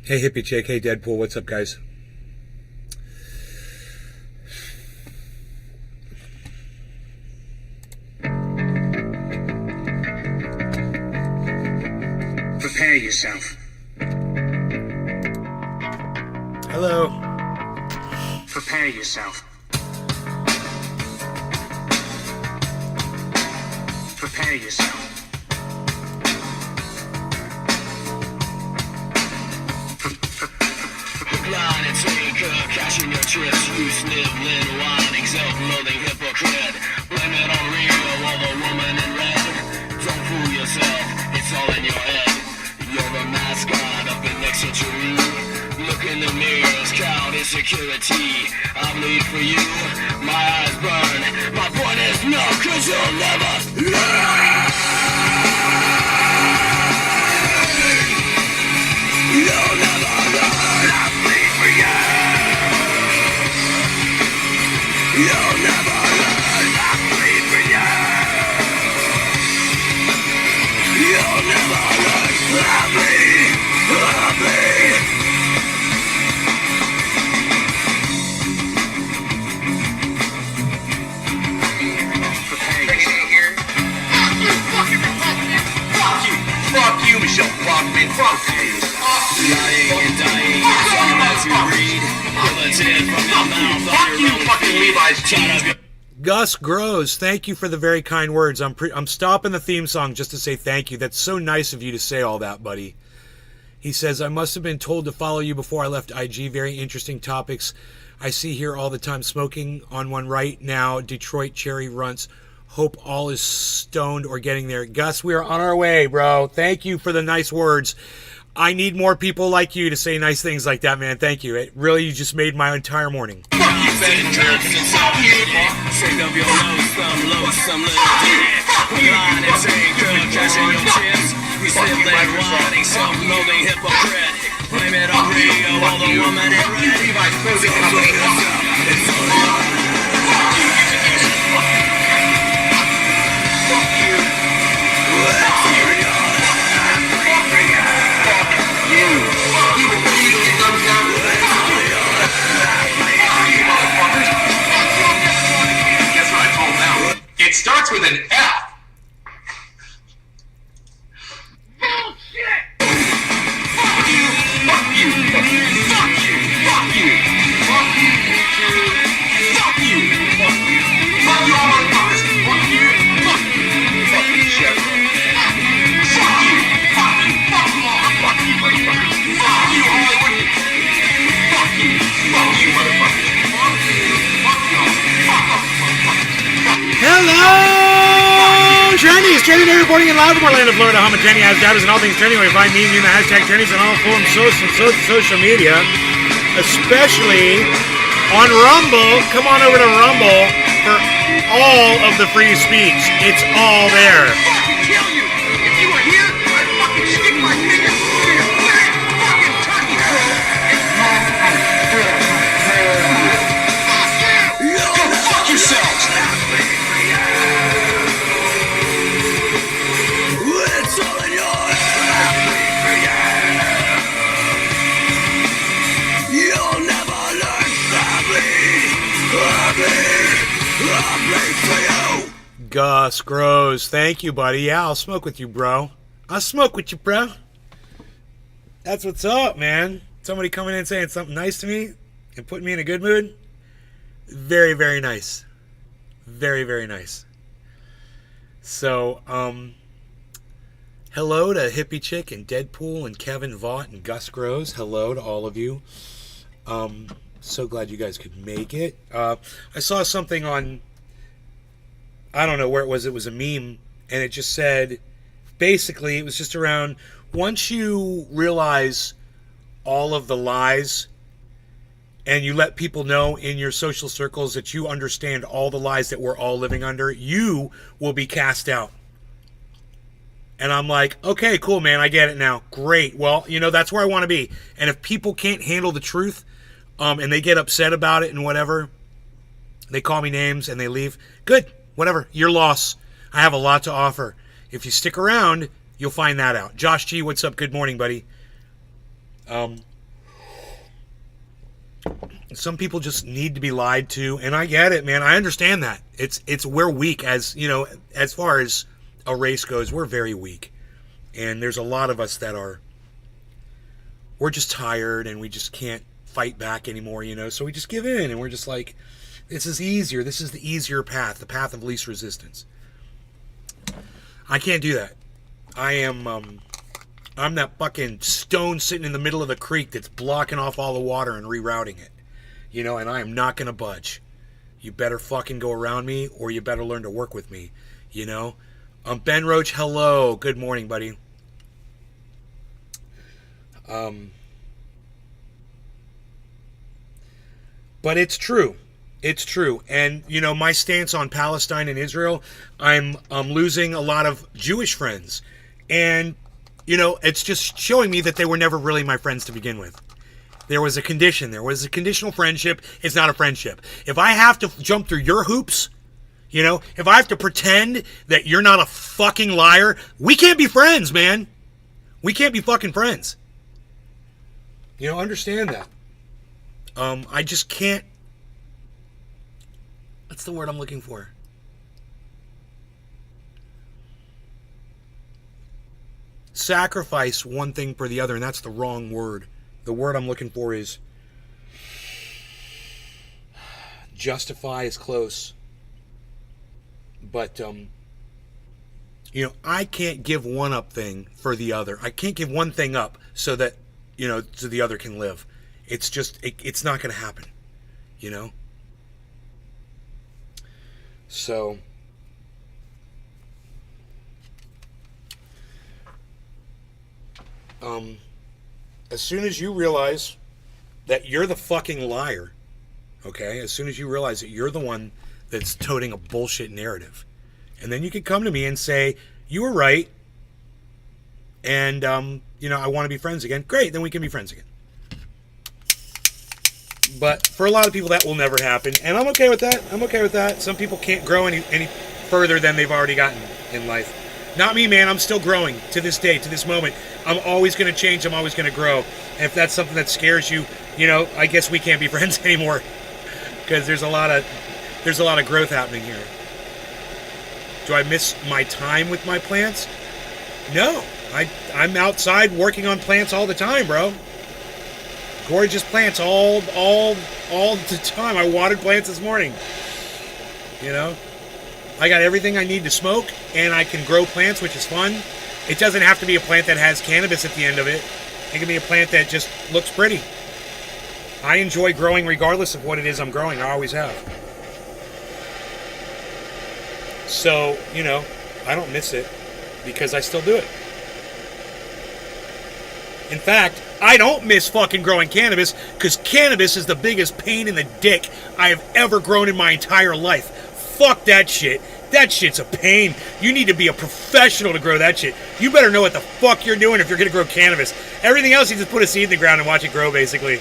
Hey, Hippie Chick. Hey, Deadpool. What's up, guys? Prepare yourself. Hello. Prepare yourself. Prepare yourself. Line and taker, cashing your chips, you sniveling, whining, self-loathing hypocrite. Blame it on Rio or the woman in red. Don't fool yourself, it's all in your head. You're the mascot up in next century. Look in the mirrors, count insecurity. I bleed for you, my eyes burn. My point is no, cause you'll never learn. You'll never learn. I bleed for you. You'll never learn. I bleed for you. You'll never learn. I bleed. I bleed. Fuck you, Michelle Bachman. Fuck you. Lying and dying, you as you read. Bulletin from your mouth. Fuck you, fucking Levi's jeans. Gus Grows, thank you for the very kind words. I'm stopping the theme song just to say thank you. That's so nice of you to say all that, buddy. He says, I must have been told to follow you before I left IG. Very interesting topics I see here all the time. Smoking on one right now. Detroit cherry runts. Hope all is stoned or getting there. Gus, we are on our way, bro. Thank you for the nice words. I need more people like you to say nice things like that, man. Thank you. It really, you just made my entire morning. Sick of your loathsome little dick. Line and taker, cashing your chips. You sniveling, whining, self-loathing hypocrite. Blame it on Rio or the woman in red. Levi's clothing company. It's all yours. It starts with an F. Fuck you. Fuck you. Fuck you. Fuck you. Fuck you. Fuck you. Fuck you. Fuck you. Fuck you all motherfuckers. Fuck you. Fuck you. Fuck you, Chef. Fuck you. Fuck you. Fuck you all. Fuck you, motherfuckers. Fuck you, Hollywood. Fuck you. Fuck you, motherfuckers. Fuck you. Fuck you all. Fuck off, motherfuckers. Hello, Jenny. It's Jenny there reporting in live from Orlando, Florida. Home of Jenny has dabbers and all things trending. We find me and you in the hashtag Jenny's on all forms social media, especially on Rumble. Come on over to Rumble for all of the free speech. It's all there. Fucking kill you! If you were here, I'd fucking stick my finger through your fat fucking turkey Go fuck yourselves! It's all in your head. You'll never learn. I bleed for you. Gus Grows, thank you, buddy. Yeah, I'll smoke with you, bro. I'll smoke with you, bro. That's what's up, man. Somebody coming in saying something nice to me and putting me in a good mood. Very, very nice. Very, very nice. So, hello to Hippie Chick and Deadpool and Kevin Vaught and Gus Grows. Hello to all of you. So glad you guys could make it. I saw something on, I don't know where it was a meme, and it just said, basically, it was just around, once you realize all of the lies and you let people know in your social circles that you understand all the lies that we're all living under, you will be cast out. And I'm like, okay, cool, man, I get it now. Great. Well, that's where I want to be. And if people can't handle the truth, and they get upset about it and whatever, they call me names and they leave, good, whatever, your loss. I have a lot to offer. If you stick around, you'll find that out. Josh G, what's up? Good morning, buddy. Some people just need to be lied to, and I get it, man. I understand that. It's we're weak, as you know, as far as a race goes, we're very weak. And there's a lot of us that we're just tired and we just can't fight back anymore, you know. So we just give in and we're just like, this is easier. This is the easier path, the path of least resistance. I can't do that. I'm that fucking stone sitting in the middle of the creek that's blocking off all the water and rerouting it. You know, and I am not going to budge. You better fucking go around me or you better learn to work with me, you know. Ben Roach, hello. Good morning, buddy. But it's true. It's true. And, you know, my stance on Palestine and Israel, I'm losing a lot of Jewish friends. And, you know, it's just showing me that they were never really my friends to begin with. There was a condition. There was a conditional friendship. It's not a friendship. If I have to jump through your hoops, you know, if I have to pretend that you're not a fucking liar, we can't be friends, man. We can't be fucking friends. You know, understand that. I just can't. What's the word I'm looking for? Sacrifice one thing for the other, and that's the wrong word. The word I'm looking for is justify is close. But, you know, I can't give one up thing for the other. I can't give one thing up so that, you know, so the other can live. It's just, it's not going to happen, you know? So, as soon as you realize that you're the fucking liar, okay? As soon as you realize that you're the one that's toting a bullshit narrative, and then you could come to me and say, you were right, and, you know, I want to be friends again. Great, then we can be friends again. But for a lot of people, that will never happen, and I'm okay with that. I'm okay with that. Some people can't grow any further than they've already gotten in life. Not me, man. I'm still growing to this day, to this moment. I'm always going to change. I'm always going to grow. And if that's something that scares you, you know, I guess we can't be friends anymore, because there's a lot of growth happening here. Do I miss my time with my plants? No. I'm outside working on plants all the time, bro. Gorgeous plants all the time. I watered plants this morning. You know? I got everything I need to smoke, and I can grow plants, which is fun. It doesn't have to be a plant that has cannabis at the end of it. It can be a plant that just looks pretty. I enjoy growing regardless of what it is I'm growing. I always have. So, you know, I don't miss it because I still do it. In fact, I don't miss fucking growing cannabis because cannabis is the biggest pain in the dick I have ever grown in my entire life. Fuck that shit. That shit's a pain. You need to be a professional to grow that shit. You better know what the fuck you're doing if you're going to grow cannabis. Everything else, you just put a seed in the ground and watch it grow, basically.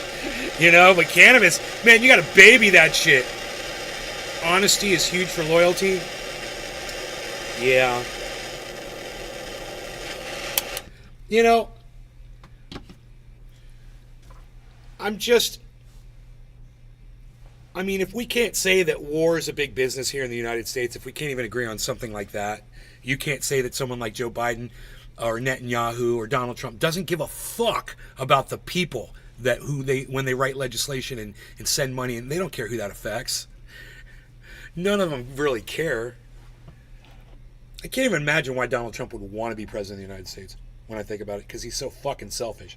You know, but cannabis, man, you got to baby that shit. Honesty is huge for loyalty. Yeah. You know, I mean, if we can't say that war is a big business here in the United States, if we can't even agree on something like that, you can't say that someone like Joe Biden or Netanyahu or Donald Trump doesn't give a fuck about the people that when they write legislation and send money, and they don't care who that affects. None of them really care. I can't even imagine why Donald Trump would want to be president of the United States when I think about it, because he's so fucking selfish.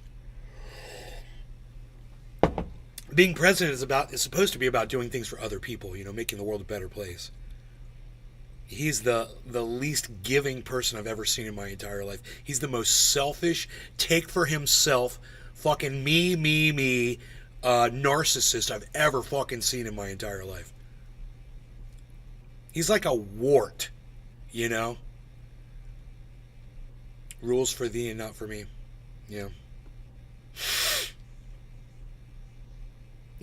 Being president is supposed to be about doing things for other people, you know, making the world a better place. He's the least giving person I've ever seen in my entire life. He's the most selfish, take for himself, fucking me, narcissist I've ever fucking seen in my entire life. He's like a wart, you know? Rules for thee and not for me. Yeah.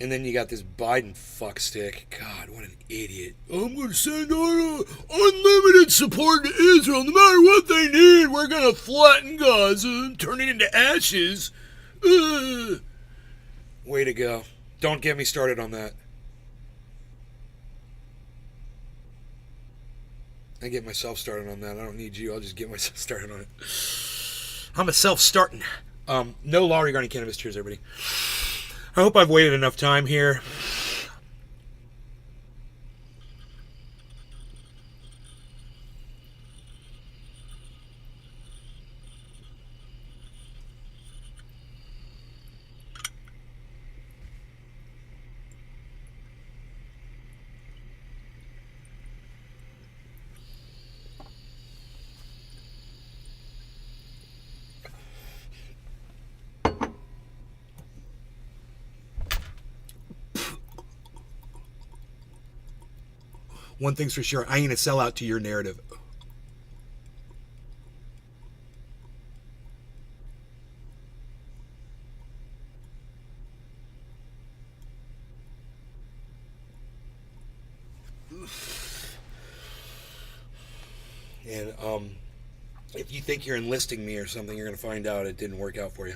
And then you got this Biden fuckstick. God, what an idiot. I'm going to send out unlimited support to Israel. No matter what they need, we're going to flatten Gaza and turn it into ashes. Way to go. Don't get me started on that. I get myself started on that. I don't need you. I'll just get myself started on it. I'm a self-starting. No law regarding cannabis. Cheers, everybody. I hope I've waited enough time here. One thing's for sure, I ain't a sellout to your narrative. And if you think you're enlisting me or something, you're going to find out it didn't work out for you.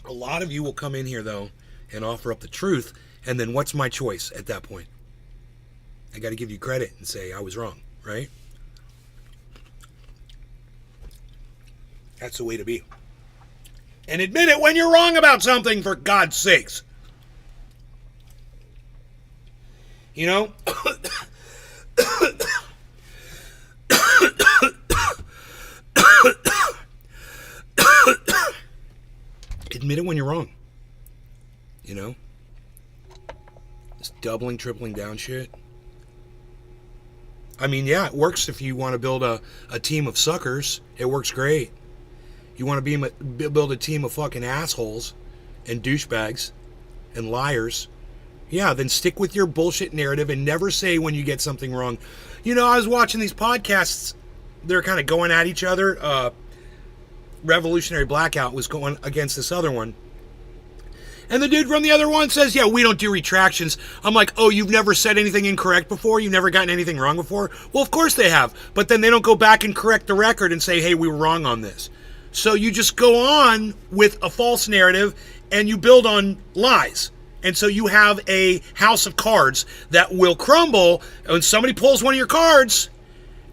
A lot of you will come in here, though, and offer up the truth, and then what's my choice at that point? I got to give you credit and say I was wrong, right? That's the way to be. And admit it when you're wrong about something, for God's sakes. You know? Admit it when you're wrong. You know? This doubling, tripling down shit. I mean, yeah, it works if you want to build a team of suckers. It works great. You want to build a team of fucking assholes and douchebags and liars. Yeah, then stick with your bullshit narrative and never say when you get something wrong. You know, I was watching these podcasts. They're kind of going at each other. Revolutionary Blackout was going against this other one. And the dude from the other one says, yeah, we don't do retractions. I'm like, oh, you've never said anything incorrect before? You've never gotten anything wrong before? Well, of course they have. But then they don't go back and correct the record and say, hey, we were wrong on this. So you just go on with a false narrative and you build on lies. And so you have a house of cards that will crumble when somebody pulls one of your cards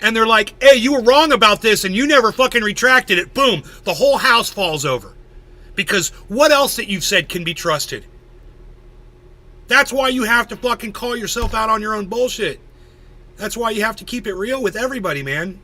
and they're like, hey, you were wrong about this and you never fucking retracted it. Boom. The whole house falls over. Because what else that you've said can be trusted? That's why you have to fucking call yourself out on your own bullshit. That's why you have to keep it real with everybody, man.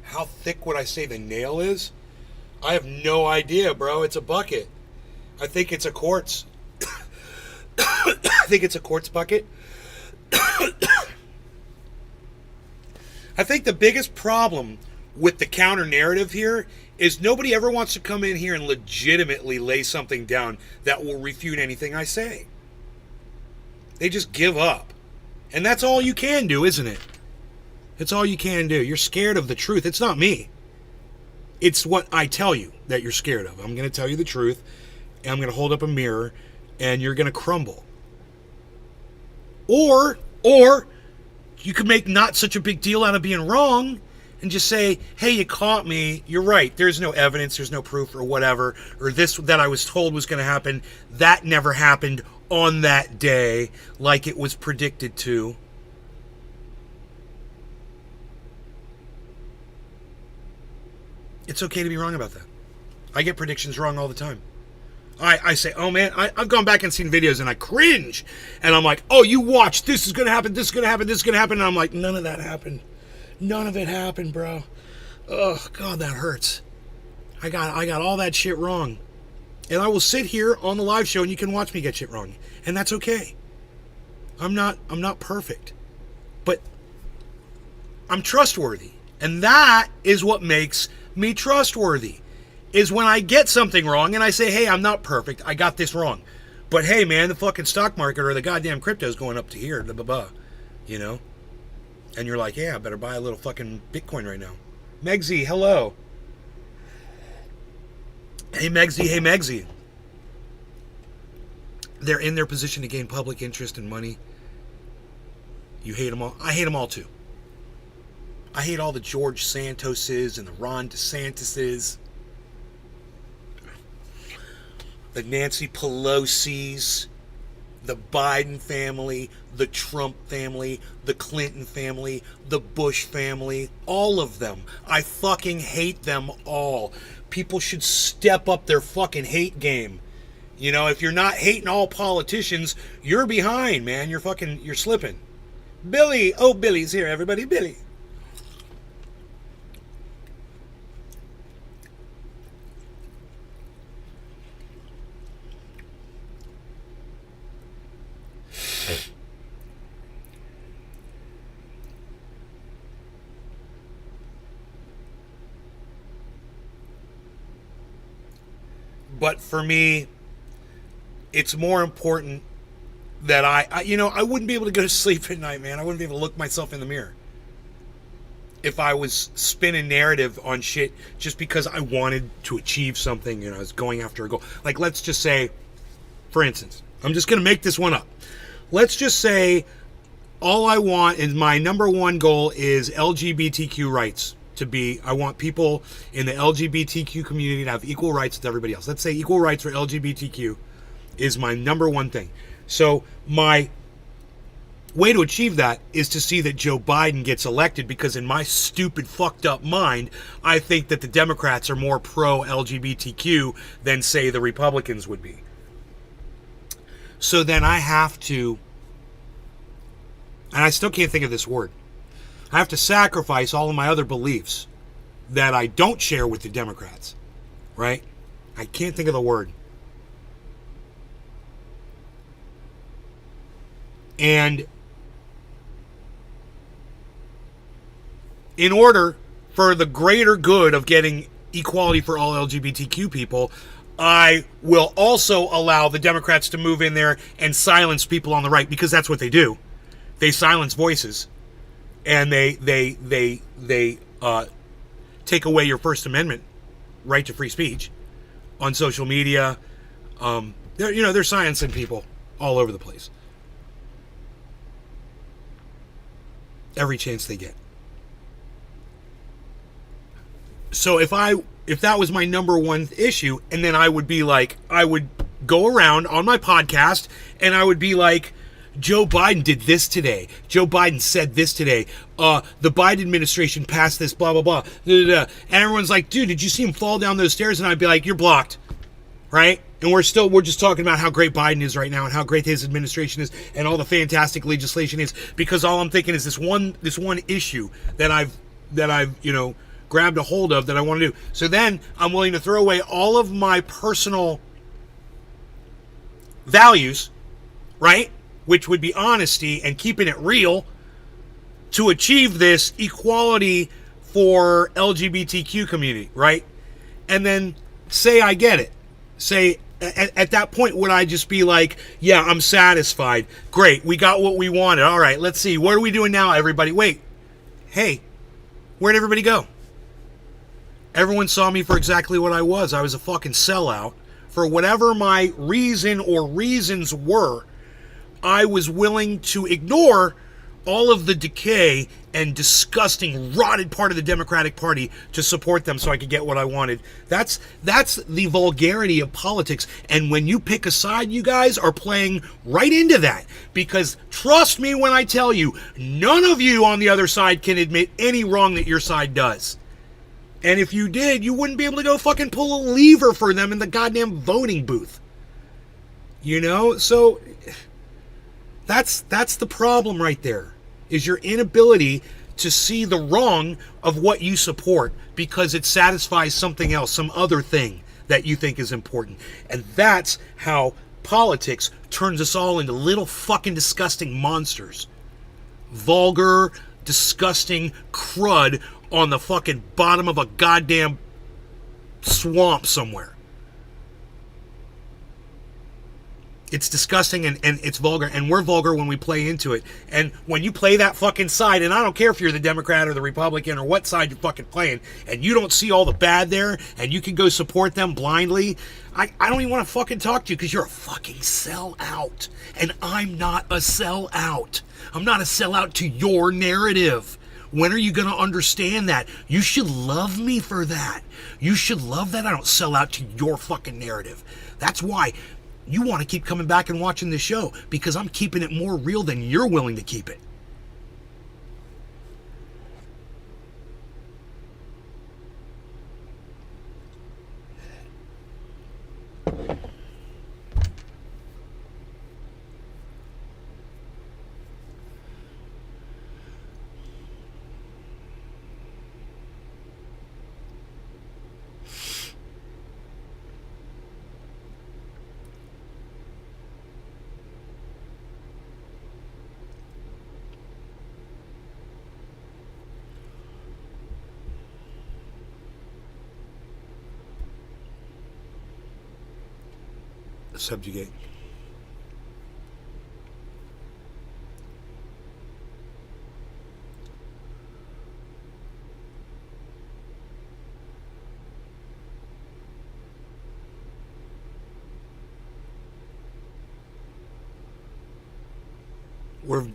How thick would I say the nail is? I have no idea, bro. It's a bucket. I think it's a quartz. I think it's a quartz bucket. I think the biggest problem with the counter narrative here is nobody ever wants to come in here and legitimately lay something down that will refute anything I say. They just give up. And that's all you can do, isn't it? It's all you can do. You're scared of the truth. It's not me. It's what I tell you that you're scared of. I'm going to tell you the truth, and I'm going to hold up a mirror, and you're going to crumble. Or you could make not such a big deal out of being wrong and just say, hey, you caught me. You're right. There's no evidence. There's no proof or whatever. Or this that I was told was going to happen. That never happened on that day like it was predicted to. It's okay to be wrong about that. I get predictions wrong all the time. I say, oh man, I've gone back and seen videos and I cringe. And I'm like, oh, you watch, this is going to happen, this is going to happen, this is going to happen. And I'm like, none of that happened. None of it happened, bro. Oh, God, that hurts. I got all that shit wrong. And I will sit here on the live show and you can watch me get shit wrong. And that's okay. I'm not perfect. But I'm trustworthy. And that is what makes me trustworthy, is when I get something wrong and I say, hey, I'm not perfect, I got this wrong, but hey man, the fucking stock market or the goddamn crypto is going up to here, blah, blah, blah, you know, and you're like, yeah, I better buy a little fucking Bitcoin right now. Megsy, hello. Hey Megsy, hey Megsy. They're in their position to gain public interest and money. You hate them all. I hate them all too. I hate all the George Santoses and the Ron DeSantises, the Nancy Pelosi's, the Biden family, the Trump family, the Clinton family, the Bush family, all of them. I fucking hate them all. People should step up their fucking hate game. You know, if you're not hating all politicians, you're behind, man. You're slipping. Billy, oh, Billy's here, everybody. Billy. But for me, it's more important that I wouldn't be able to go to sleep at night, man. I wouldn't be able to look myself in the mirror if I was spinning narrative on shit just because I wanted to achieve something, I was going after a goal. Like, let's just say, for instance, I'm just going to make this one up. Let's just say all I want is my number one goal is LGBTQ rights. I want people in the LGBTQ community to have equal rights with everybody else. Let's say equal rights for LGBTQ is my number one thing. So my way to achieve that is to see that Joe Biden gets elected, because in my stupid, fucked up mind, I think that the Democrats are more pro-LGBTQ than, say, the Republicans would be. So then I have to, and I still can't think of this word, I have to sacrifice all of my other beliefs that I don't share with the Democrats, right? I can't think of the word. And in order for the greater good of getting equality for all LGBTQ people, I will also allow the Democrats to move in there and silence people on the right, because that's what they do. They silence voices. And they take away your First Amendment right to free speech on social media. They're silencing people all over the place every chance they get. So if that was my number one issue, and then I would be like, I would go around on my podcast and I would be like, Joe Biden did this today. Joe Biden said this today. The Biden administration passed this, blah, blah, blah. And everyone's like, dude, did you see him fall down those stairs? And I'd be like, you're blocked. Right? And we're just talking about how great Biden is right now and how great his administration is and all the fantastic legislation is, because all I'm thinking is this one issue that I've grabbed a hold of that I want to do. So then I'm willing to throw away all of my personal values, right? Which would be honesty and keeping it real, to achieve this equality for LGBTQ community, right? And then say I get it. Say at that point, would I just be like, yeah, I'm satisfied. Great, we got what we wanted. All right, let's see. What are we doing now, everybody? Wait. Hey, where'd everybody go? Everyone saw me for exactly what I was. I was a fucking sellout. For whatever my reason or reasons were, I was willing to ignore all of the decay and disgusting, rotted part of the Democratic Party to support them so I could get what I wanted. That's the vulgarity of politics. And when you pick a side, you guys are playing right into that. Because trust me when I tell you, none of you on the other side can admit any wrong that your side does. And if you did, you wouldn't be able to go fucking pull a lever for them in the goddamn voting booth. So that's the problem right there, is your inability to see the wrong of what you support because it satisfies something else, some other thing that you think is important. And that's how politics turns us all into little fucking disgusting monsters. Vulgar, disgusting crud on the fucking bottom of a goddamn swamp somewhere. It's disgusting and it's vulgar, and we're vulgar when we play into it. And when you play that fucking side, and I don't care if you're the Democrat or the Republican or what side you're fucking playing, and you don't see all the bad there, and you can go support them blindly, I don't even want to fucking talk to you because you're a fucking sellout. And I'm not a sellout. I'm not a sellout to your narrative. When are you going to understand that? You should love me for that. You should love that I don't sell out to your fucking narrative. That's why you want to keep coming back and watching the show, because I'm keeping it more real than you're willing to keep it. Subjugate.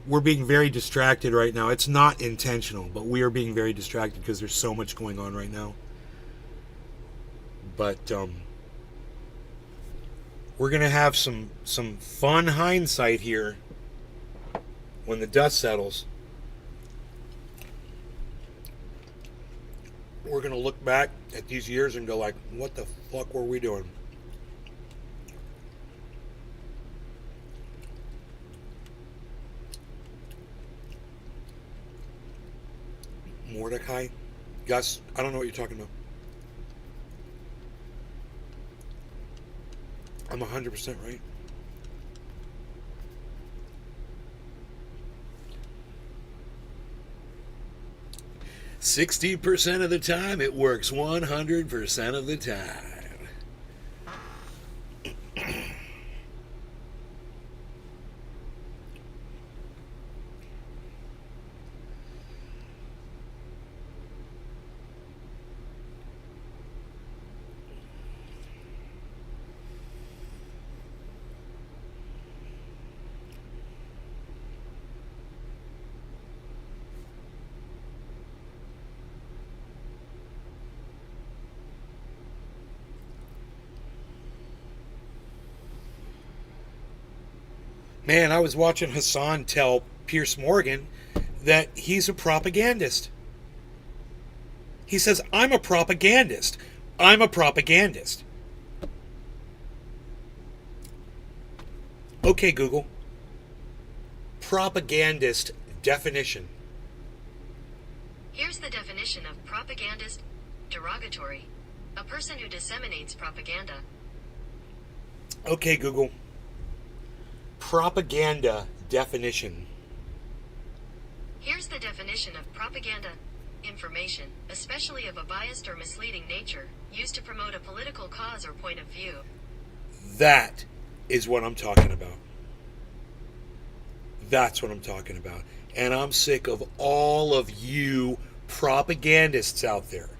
We're being very distracted right now. It's not intentional, but we are being very distracted because there's so much going on right now. But we're gonna have some fun hindsight here when the dust settles. We're gonna look back at these years and go like, what the fuck were we doing? Mordecai? Gus, I don't know what you're talking about. I'm 100% right. "60% of the time, it works 100% of the time." Man, I was watching Hassan tell Pierce Morgan that he's a propagandist. He says, I'm a propagandist. I'm a propagandist. Okay, Google. Propagandist definition. Here's the definition of propagandist: derogatory. A person who disseminates propaganda. Okay, Google. Propaganda definition. Here's the definition of propaganda: information, especially of a biased or misleading nature, used to promote a political cause or point of view. That is what I'm talking about. That's what I'm talking about. And I'm sick of all of you propagandists out there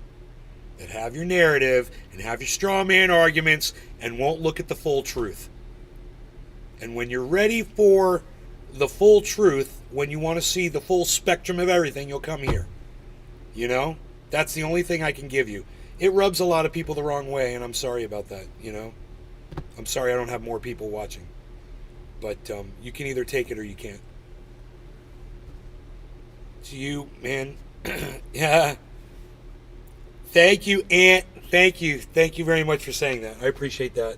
that have your narrative and have your straw man arguments and won't look at the full truth. And when you're ready for the full truth, when you want to see the full spectrum of everything, you'll come here. You know? That's the only thing I can give you. It rubs a lot of people the wrong way, and I'm sorry about that, you know? I'm sorry I don't have more people watching. But you can either take it or you can't. To you, man. Yeah. Thank you, Aunt. Thank you. Thank you very much for saying that. I appreciate that.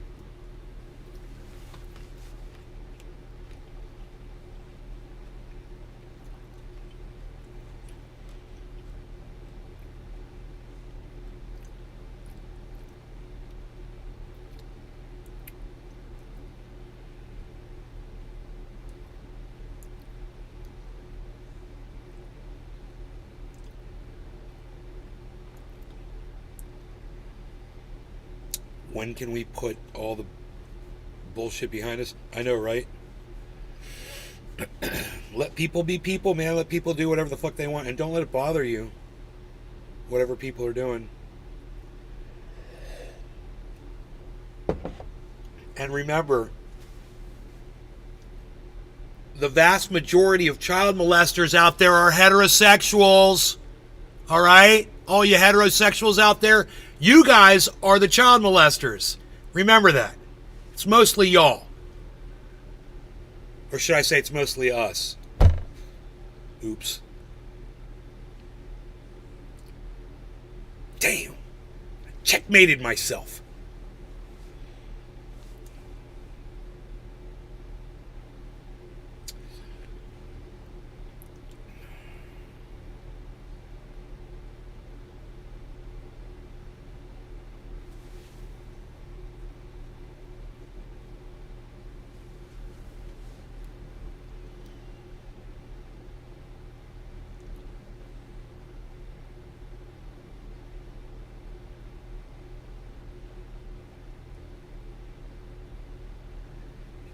When can we put all the bullshit behind us. I know, right? Let people be people, man. Let people do whatever the fuck they want, and don't let it bother you. Whatever people are doing. And remember, the vast majority of child molesters out there are heterosexuals. All right? All you heterosexuals out there, you guys are the child molesters. Remember that. It's mostly y'all. Or should I say it's mostly us? Oops. Damn. I checkmated myself.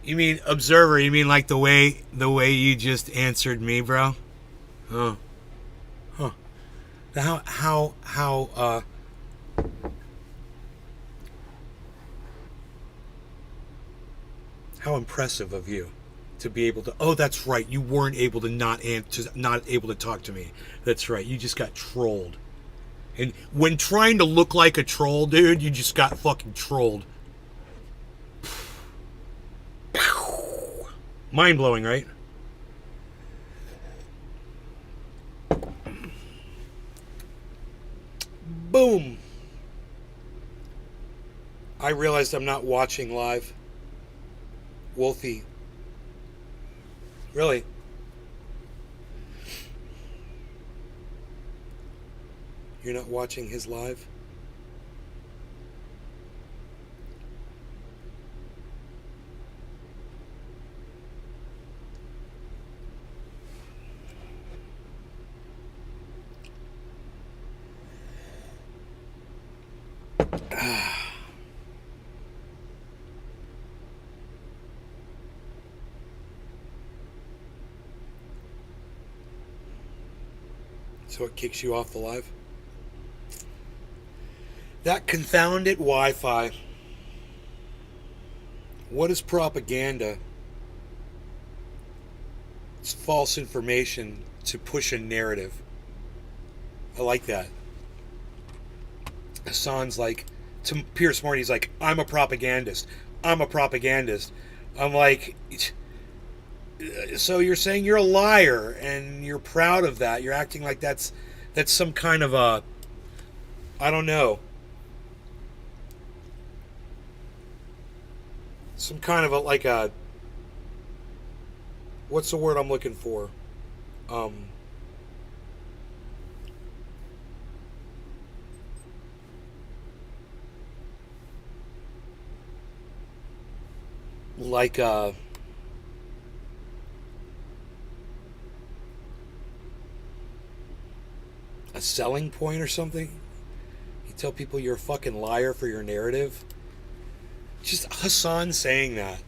You mean observer? You mean like the way you just answered me, bro? Huh. How impressive of you to be able to. Oh, that's right. You weren't able to not able to talk to me. That's right. You just got trolled. And when trying to look like a troll, dude, you just got fucking trolled. Mind blowing, right? Boom. I realized I'm not watching live. Wolfie. Really? You're not watching his live? So it kicks you off the live? That confounded Wi-Fi. What is propaganda? It's false information to push a narrative. I like that. Hassan's like, to Pierce Morty, he's like, I'm a propagandist. I'm a propagandist. I'm like, so you're saying you're a liar and you're proud of that. You're acting like that's some kind of a, I don't know, some kind of a, like a, what's the word I'm looking for? Like a selling point or something. You tell people you're a fucking liar for your narrative. Just Hassan saying that,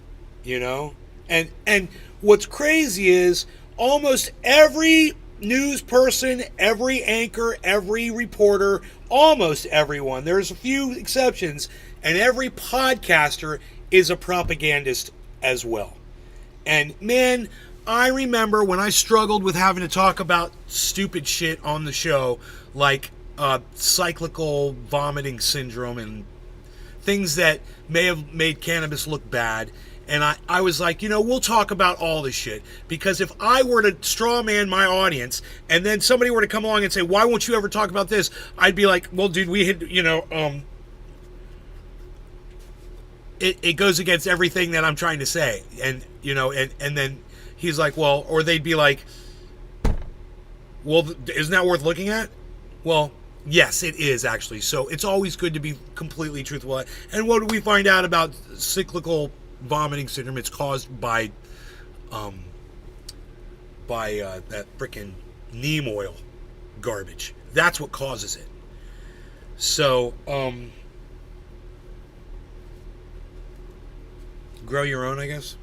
you know? And what's crazy is almost every news person, every anchor, every reporter, almost everyone, there's a few exceptions, and every podcaster is a propagandist as well. And man, I remember when I struggled with having to talk about stupid shit on the show, like cyclical vomiting syndrome and things that may have made cannabis look bad. And I was like, you know, we'll talk about all this shit. Because if I were to straw man my audience and then somebody were to come along and say, why won't you ever talk about this? I'd be like, well, dude, we had, you know, it goes against everything that I'm trying to say. And, you know, and then he's like, well, or they'd be like, well, isn't that worth looking at? Well, yes, it is actually. So it's always good to be completely truthful. And what do we find out about cyclical vomiting syndrome? It's caused by that frickin' neem oil garbage. That's what causes it. So, Grow your own, I guess.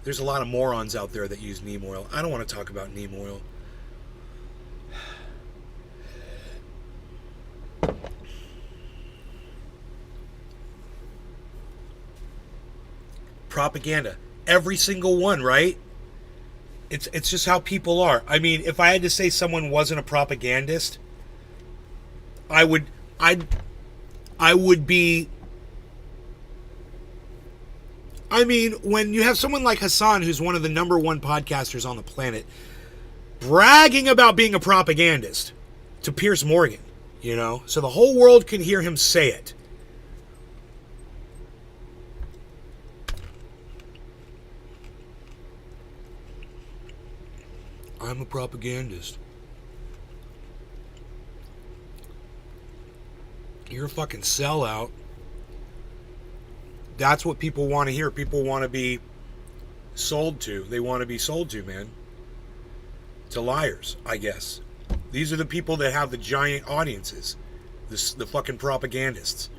There's a lot of morons out there that use neem oil. I don't want to talk about neem oil. Propaganda. Every single one, right? It's just how people are. I mean, if I had to say someone wasn't a propagandist, I would be. I mean, when you have someone like Hassan, who's one of the #1 podcasters on the planet, bragging about being a propagandist to Piers Morgan, you know, so the whole world can hear him say it. I'm a propagandist. You're a fucking sellout. That's what people want to hear. People want to be sold to. They want to be sold to, man. To liars, I guess. These are the people that have the giant audiences. The fucking propagandists.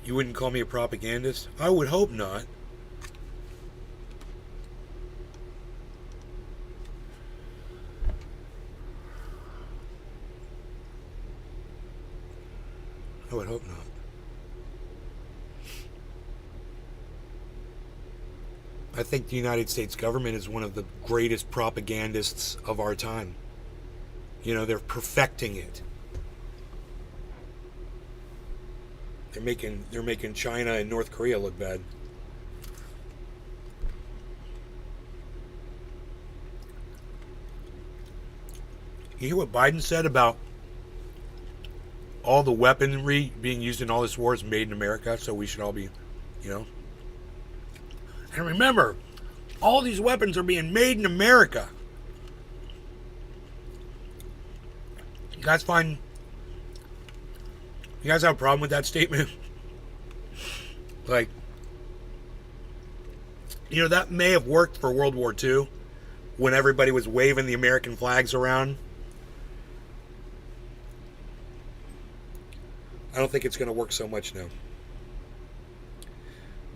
You wouldn't call me a propagandist? I would hope not. I would hope not. I think the United States government is one of the greatest propagandists of our time. You know, they're perfecting it. They're making China and North Korea look bad. You hear what Biden said about all the weaponry being used in all this war is made in America, so we should all be, you know. And remember, all these weapons are being made in America. You guys have a problem with that statement? Like, you know, that may have worked for World War II when everybody was waving the American flags around. I don't think it's going to work so much now.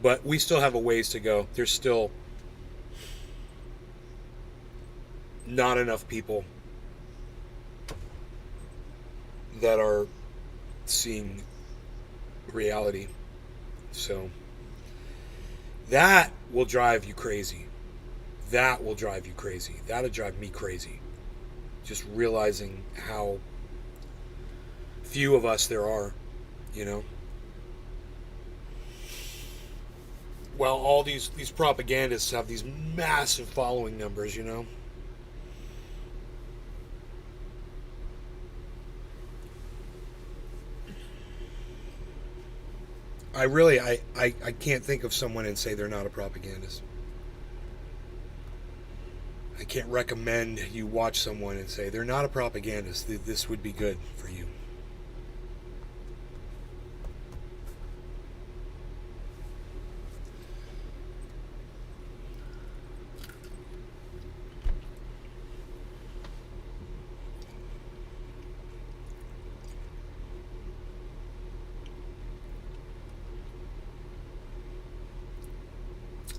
But we still have a ways to go. There's still not enough people that are seeing reality. So that will drive you crazy. That will drive you crazy. That'll drive me crazy. Just realizing how few of us there are, you know. Well, all these propagandists have these massive following numbers, you know. I can't think of someone and say they're not a propagandist. I can't recommend you watch someone and say they're not a propagandist. This would be good for you.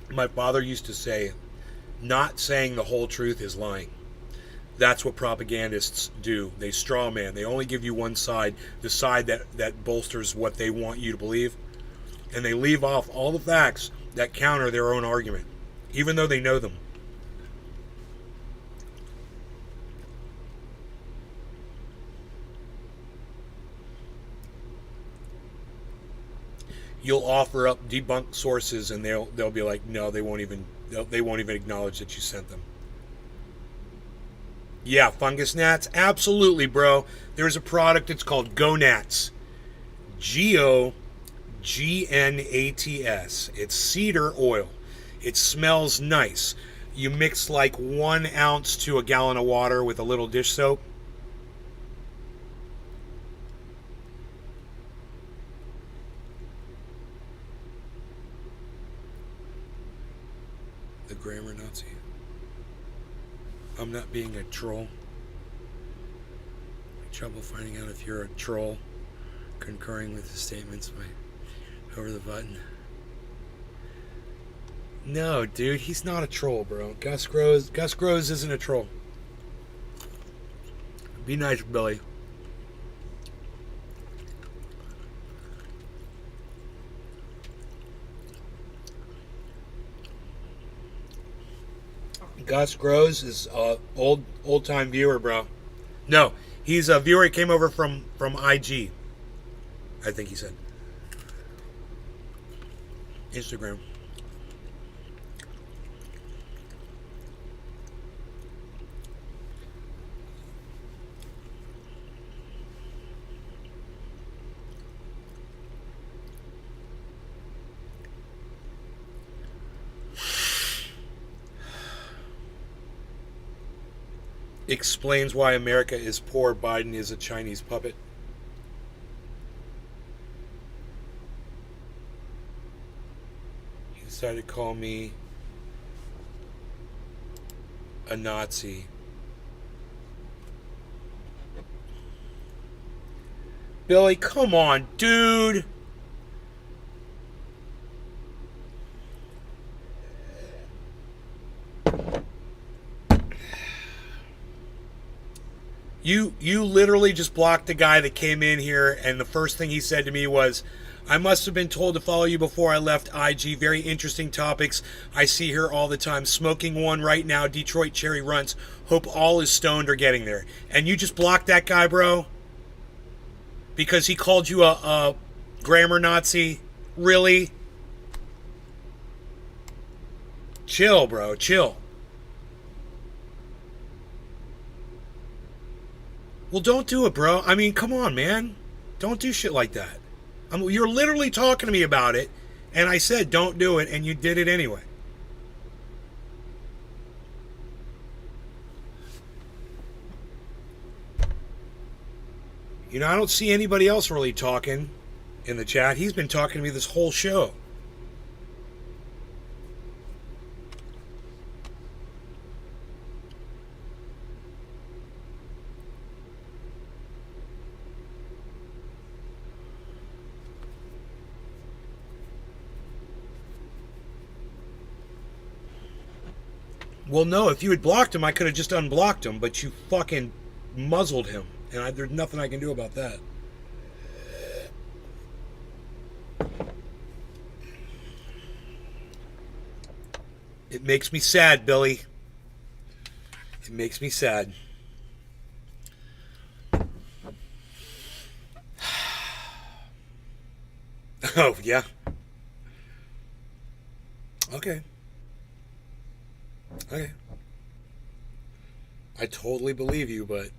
My father used to say, not saying the whole truth is lying. That's what propagandists do. They straw man. They only give you one side, the side that bolsters what they want you to believe. And they leave off all the facts that counter their own argument, even though they know them. You'll offer up debunked sources, and they'll be like, no, they won't even acknowledge that you sent them. Yeah, fungus gnats, absolutely, bro. There's a product. It's called GoNats, GOGNATS. It's cedar oil. It smells nice. You mix like 1 ounce to a gallon of water with a little dish soap. The grammar Nazi. I'm not being a troll. Trouble finding out if you're a troll. Concurring with the statements by over the button. No, dude, he's not a troll, bro. Gus Grows isn't a troll. Be nice, Billy. Gus Grows is a old time viewer, bro. No, he's a viewer. He came over from IG. I think he said Instagram. Explains why America is poor. Biden is a Chinese puppet. He decided to call me a Nazi. Billy, come on, dude. You literally just blocked the guy that came in here, and the first thing he said to me was, I must have been told to follow you before I left IG. Very interesting topics. I see here all the time. Smoking one right now. Detroit Cherry Runs. Hope all is stoned are getting there. And you just blocked that guy, bro? Because he called you a grammar Nazi? Really? Chill, bro. Chill. Well, don't do it, bro. I mean, come on, man. Don't do shit like that. You're literally talking to me about it, and I said don't do it, and you did it anyway. You know, I don't see anybody else really talking in the chat. He's been talking to me this whole show. Well, no, if you had blocked him, I could have just unblocked him, but you fucking muzzled him, and there's nothing I can do about that. It makes me sad, Billy. It makes me sad. Oh, yeah. Okay. Okay. I totally believe you, but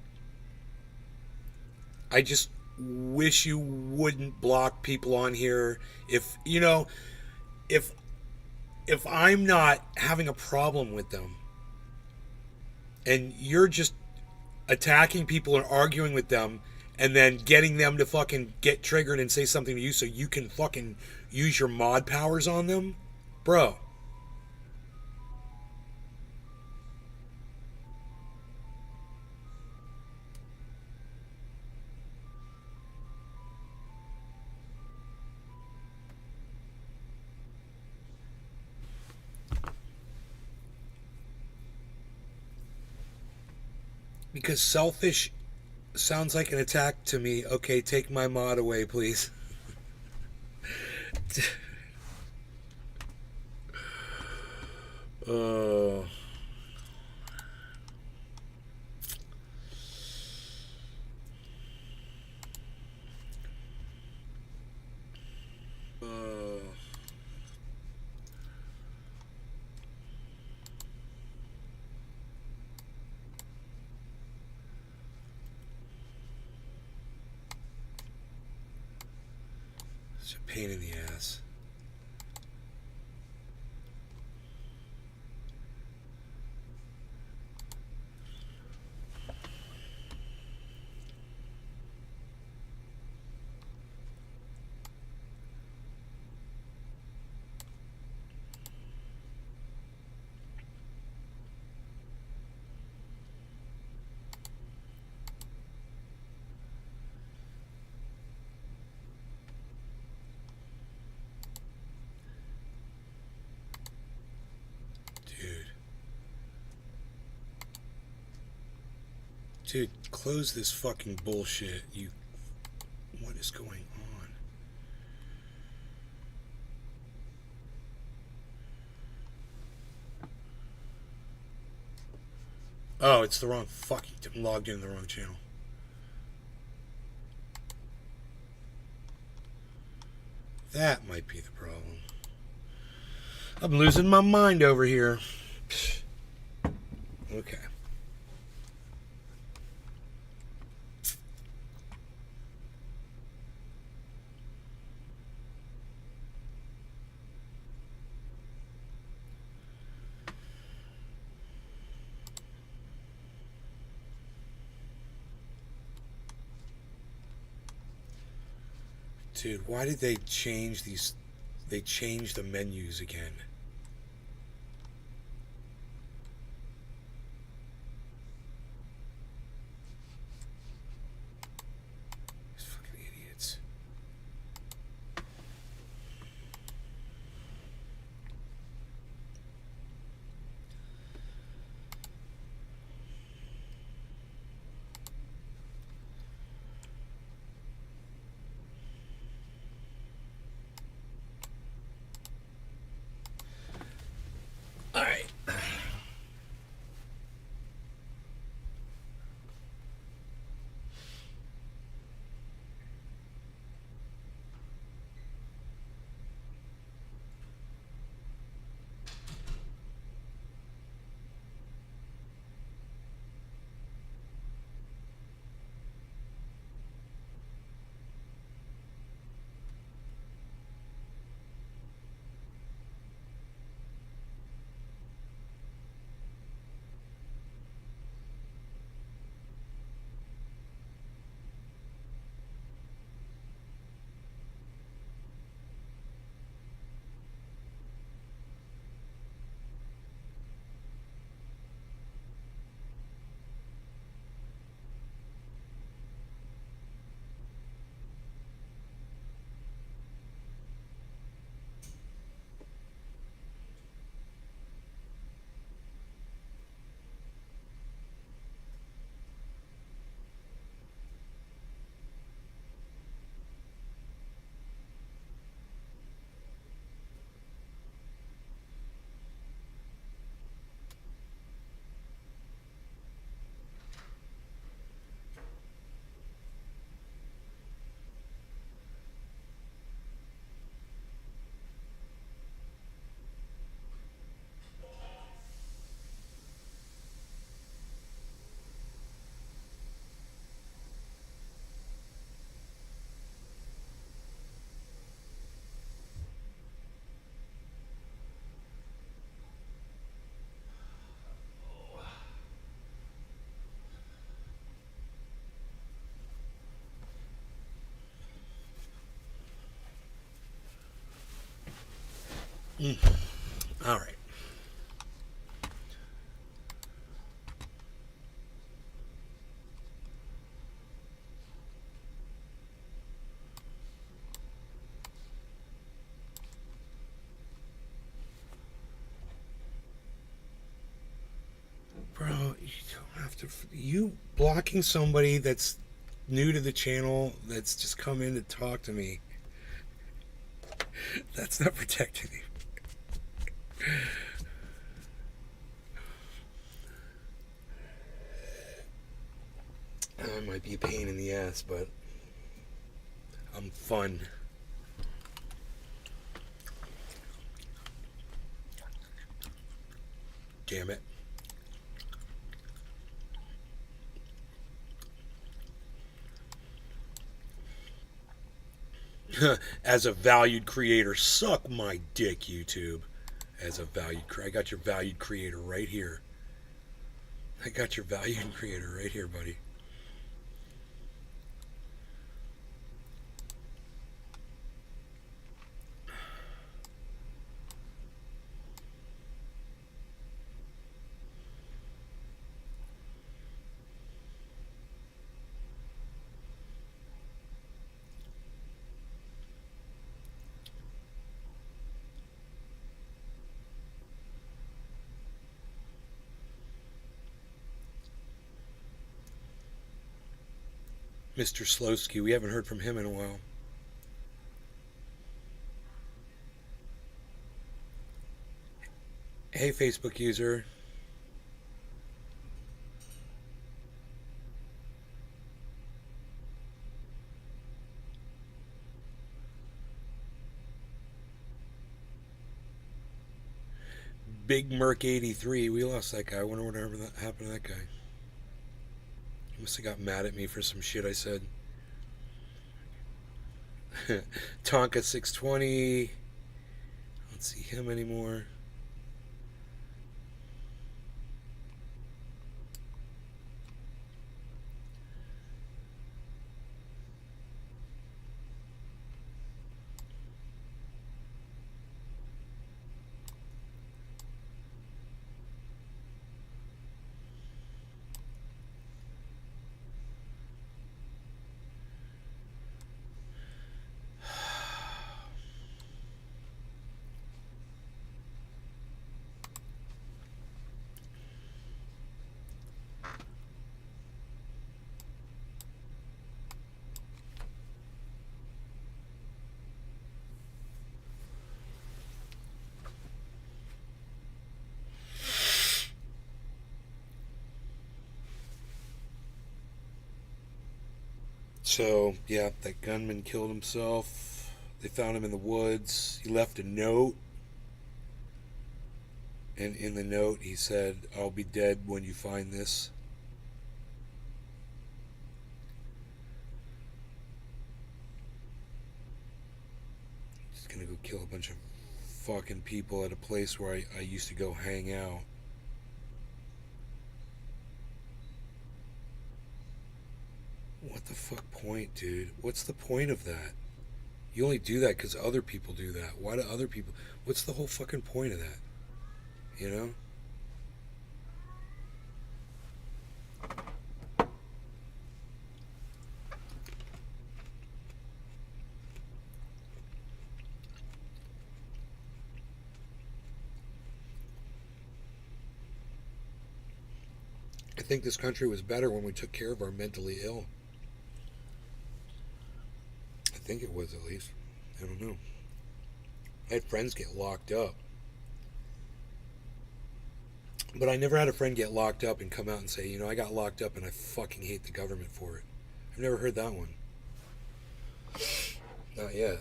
I just wish you wouldn't block people on here. If, you know, if I'm not having a problem with them and you're just attacking people and arguing with them and then getting them to fucking get triggered and say something to you so you can fucking use your mod powers on them, bro. Because selfish sounds like an attack to me. Okay, take my mod away, please. Oh. It's a pain in the ass. Dude, close this fucking bullshit. You. What is going on? Oh, it's the wrong fucking. I'm logged into the wrong channel. That might be the problem. I'm losing my mind over here. Okay. Dude, why did they change these? They changed the menus again. These fucking idiots. All right. All right. Bro, you don't have to. You blocking somebody that's new to the channel that's just come in to talk to me. That's not protecting me. I might be a pain in the ass, but I'm fun. Damn it. As a valued creator, suck my dick, YouTube. As a valued creator, I got your valued creator right here. I got your valued creator right here, buddy. Mr. Slowski. We haven't heard from him in a while. Hey, Facebook user. Big Merc 83. We lost that guy. I wonder what happened to that guy. He must have got mad at me for some shit I said. Tonka 620. I don't see him anymore. So, yeah, that gunman killed himself. They found him in the woods. He left a note. And in the note, he said, "I'll be dead when you find this." He's gonna go kill a bunch of fucking people at a place where I used to go hang out. What the fuck point, dude? What's the point of that? You only do that because other people do that. Why do other people... What's the whole fucking point of that? You know? I think this country was better when we took care of our mentally ill. I think it was, at least. I don't know. I had friends get locked up. But I never had a friend get locked up and come out and say, you know, I got locked up and I fucking hate the government for it. I've never heard that one. Not yet.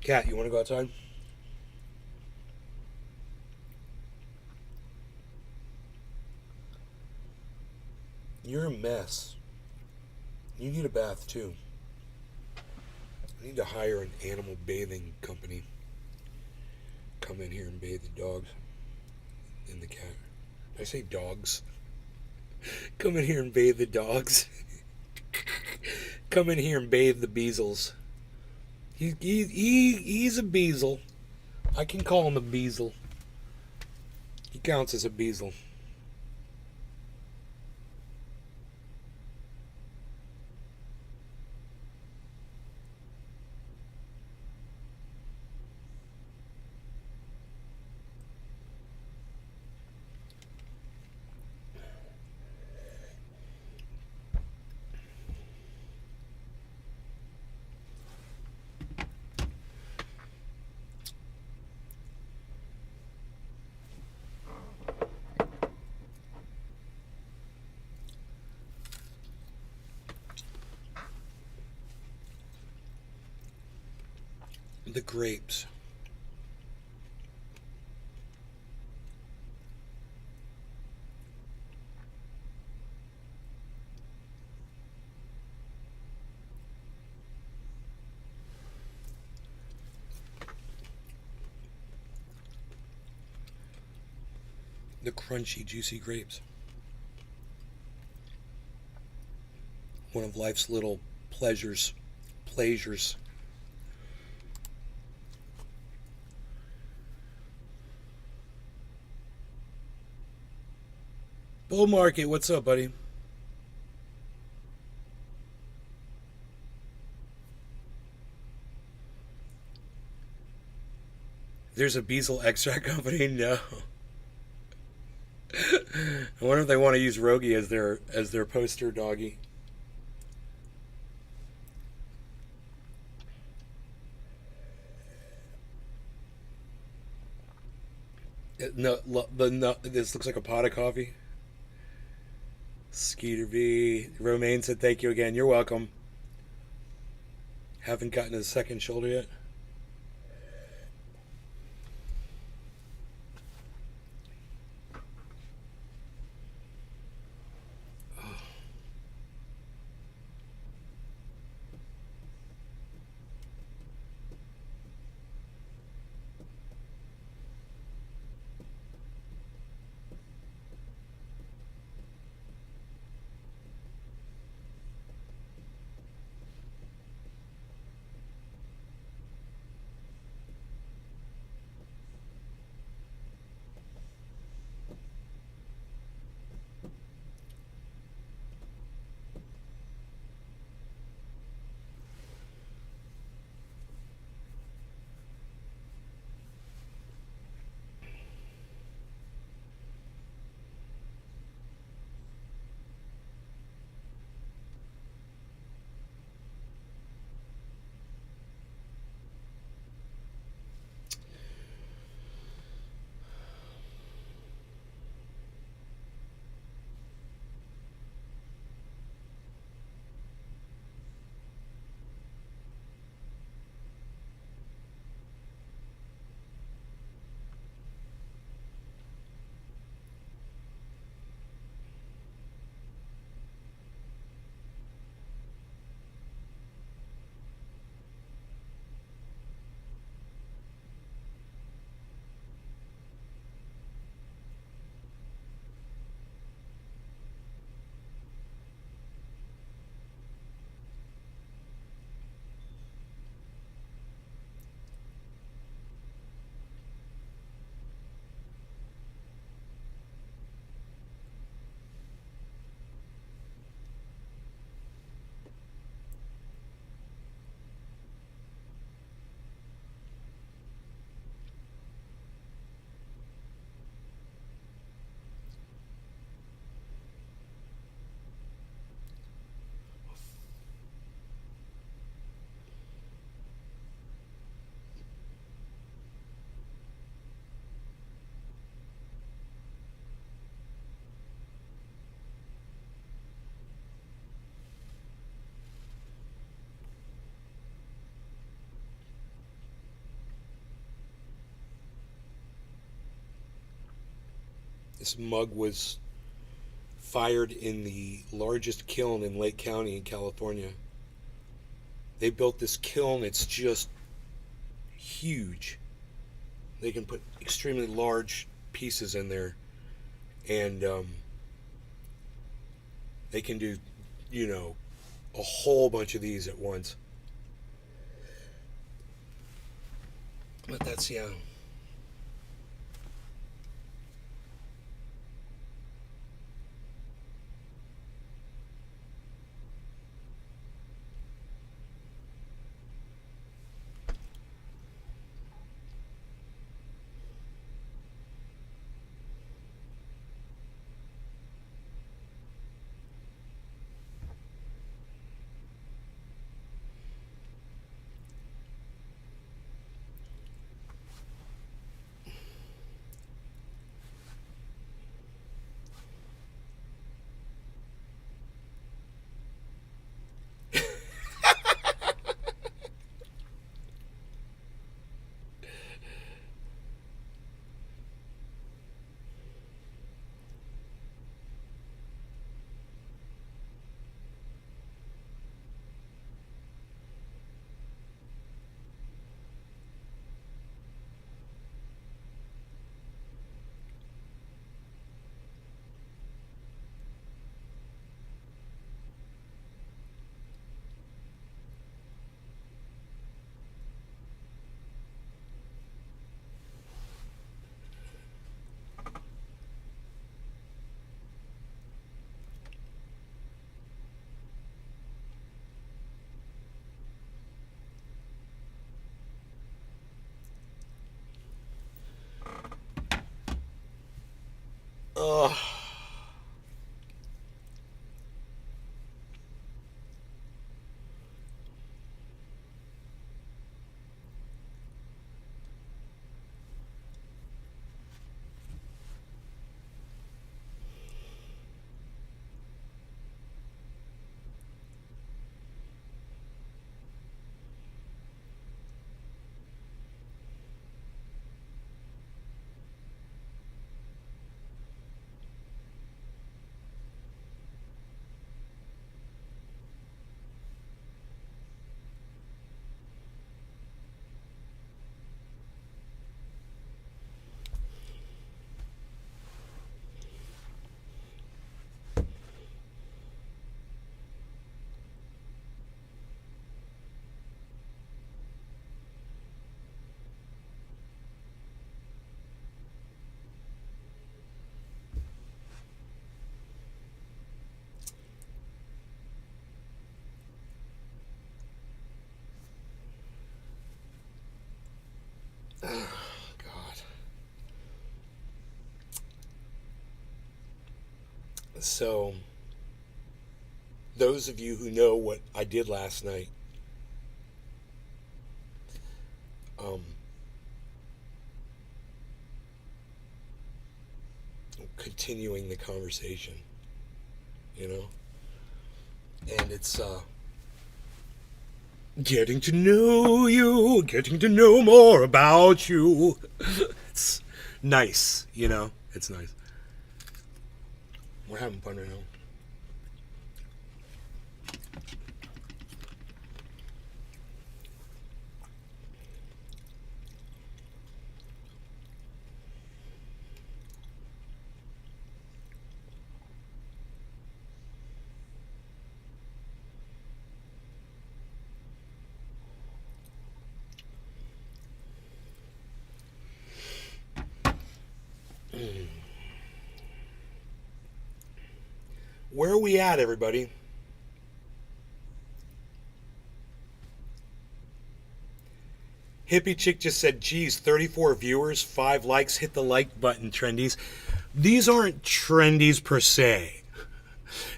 Kat, you want to go outside? You're a mess. You need a bath too. I need to hire an animal bathing company. Come in here and bathe the dogs and the cat. Did I say dogs? Come in here and bathe the dogs. Come in here and bathe the beezels. He's a beezle. I can call him a beezle. He counts as a beezle. The grapes. The crunchy, juicy grapes. One of life's little pleasures. Bull Market, what's up, buddy? There's a Beazle extract company? No. I wonder if they want to use Rogie as their poster doggy. No, this looks like a pot of coffee. Skeeter B. Romaine said thank you again. You're welcome. Haven't gotten to the second shoulder yet. This mug was fired in the largest kiln in Lake County in California. They built this kiln, it's just huge. They can put extremely large pieces in there, and they can do, a whole bunch of these at once. But that's, yeah. Oh. God. So, those of you who know what I did last night, um, continuing the conversation, you know, and it's getting to know you, getting to know more about you. It's nice, you know, it's nice. We're having fun right now. Where are we at, everybody? Hippie Chick just said, geez, 34 viewers, 5 likes, hit the like button, trendies. These aren't trendies per se.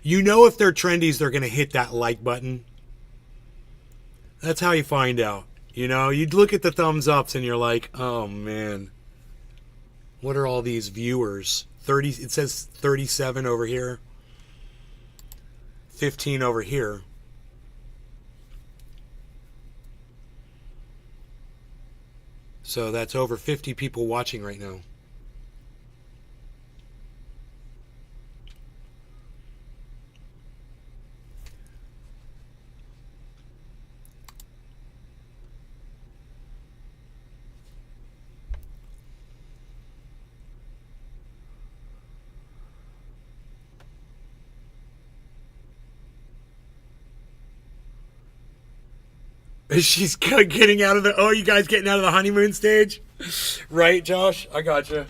You know if they're trendies, they're going to hit that like button. That's how you find out. You know, you'd look at the thumbs ups and you're like, oh man, what are all these viewers? 30, it says 37 over here. 15 over here. So that's over 50 people watching right now. She's getting out of the... Oh, you guys getting out of the honeymoon stage? Right, Josh? I gotcha.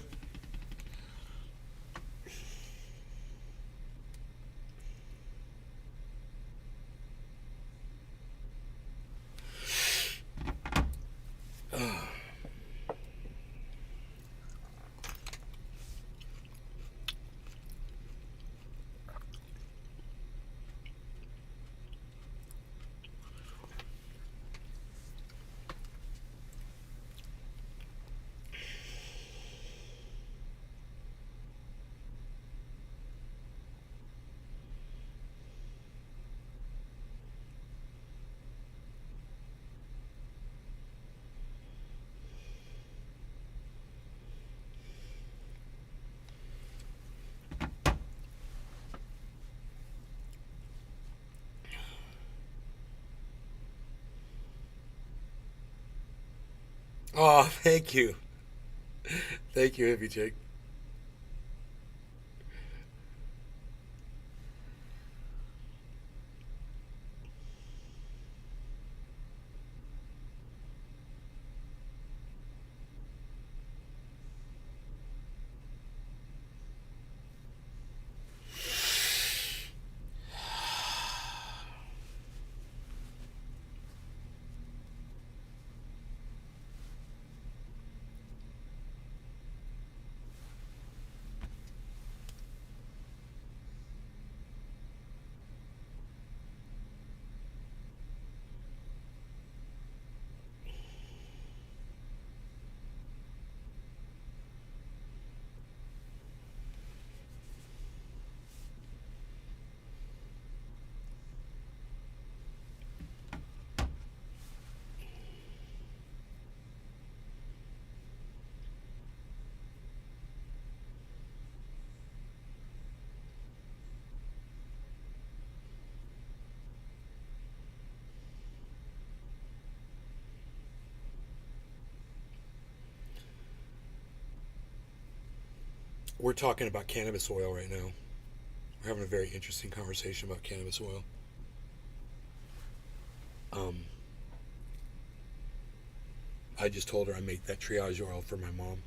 Oh, thank you. Thank you, Hippie Chick. we're talking about cannabis oil right now. We're having a very interesting conversation about cannabis oil. I just told her I make that triage oil for my mom.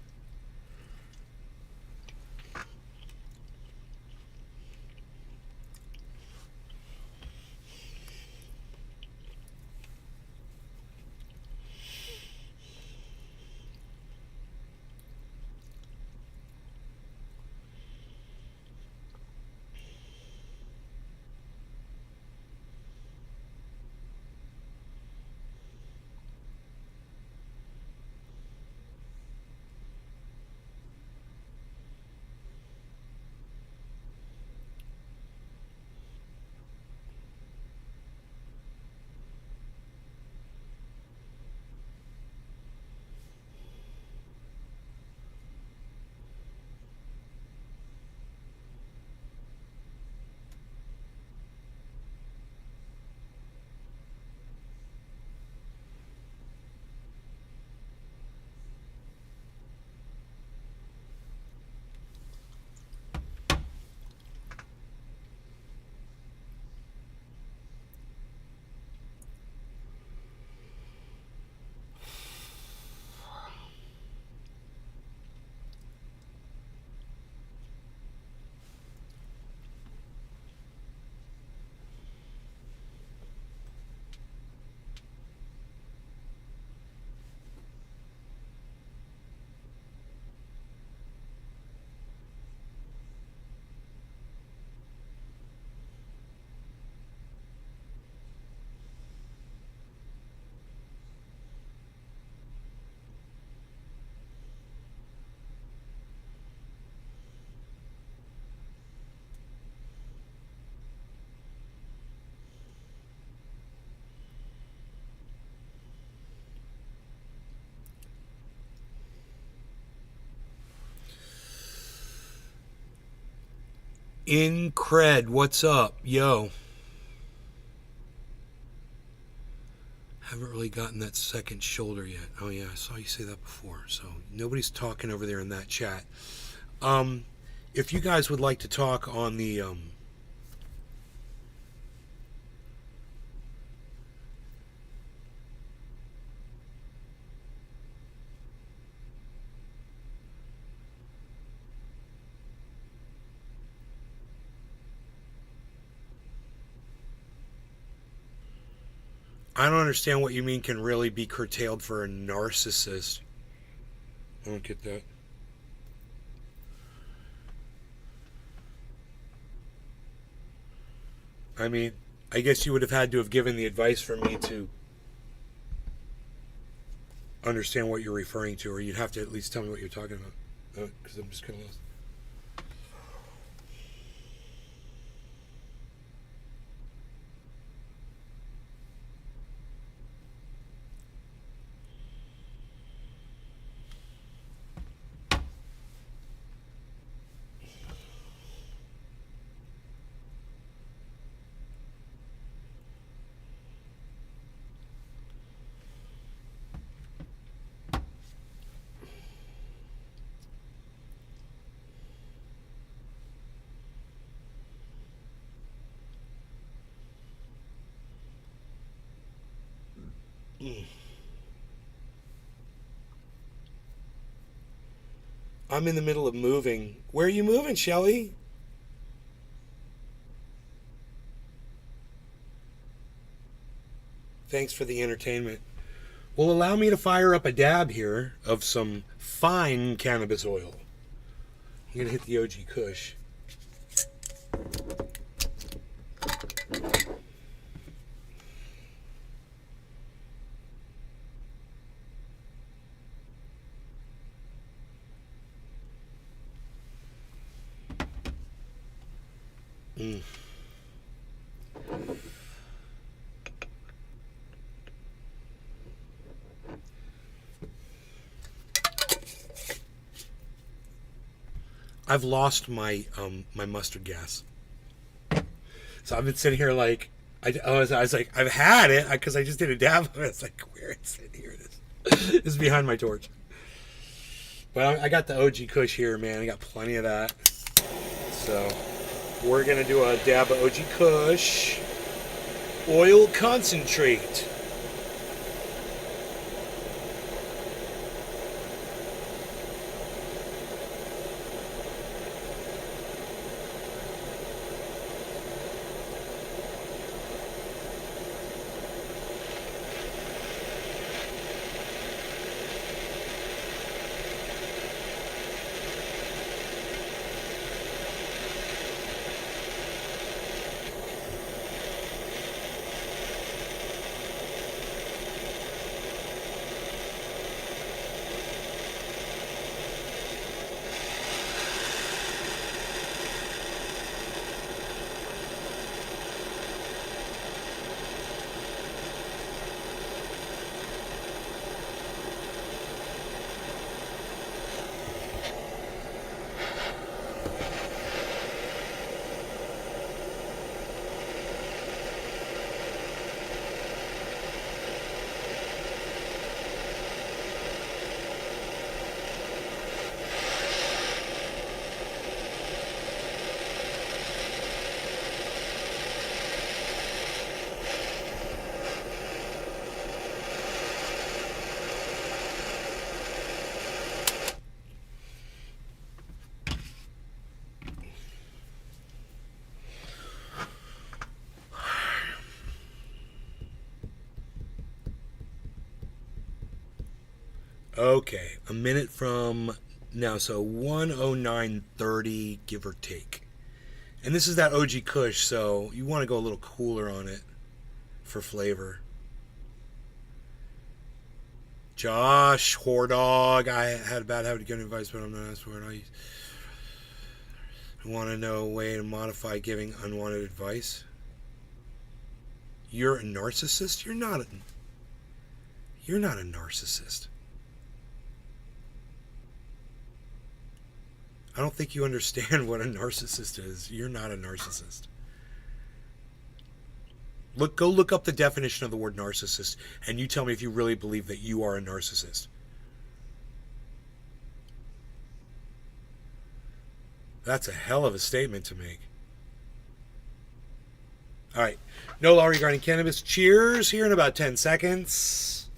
Incred, what's up? Yo. Haven't really gotten that second shoulder yet. Oh yeah, I saw you say that before. So nobody's talking over there in that chat. If you guys would like to talk on the I don't understand what you mean can really be curtailed for a narcissist. I don't get that. I mean, I guess you would have had to have given the advice for me to understand what you're referring to, or you'd have to at least tell me what you're talking about. Because I'm just kind of lost. I'm in the middle of moving. Where are you moving, Shelly? Thanks for the entertainment. Well, allow me to fire up a dab here of some fine cannabis oil. I'm going to hit the OG Kush. I've lost my my mustard gas, so I've been sitting here like I was like I've had it because I just did a dab of it. It's like where is it? Here it is. It's behind my torch. But I got the OG Kush here, man. I got plenty of that. So we're gonna do a dab of OG Kush oil concentrate. Okay, a minute from now, so 109.30, give or take. And this is that OG Kush, so you want to go a little cooler on it for flavor. Josh, whore dog, I had a bad habit of giving advice, but I'm not asked for it. I want to know a way to modify giving unwanted advice. You're a narcissist? You're not a narcissist. I don't think you understand what a narcissist is. You're not a narcissist. Go look up the definition of the word narcissist, and you tell me if you really believe that you are a narcissist. That's a hell of a statement to make. All right. No law regarding cannabis. Cheers here in about 10 seconds.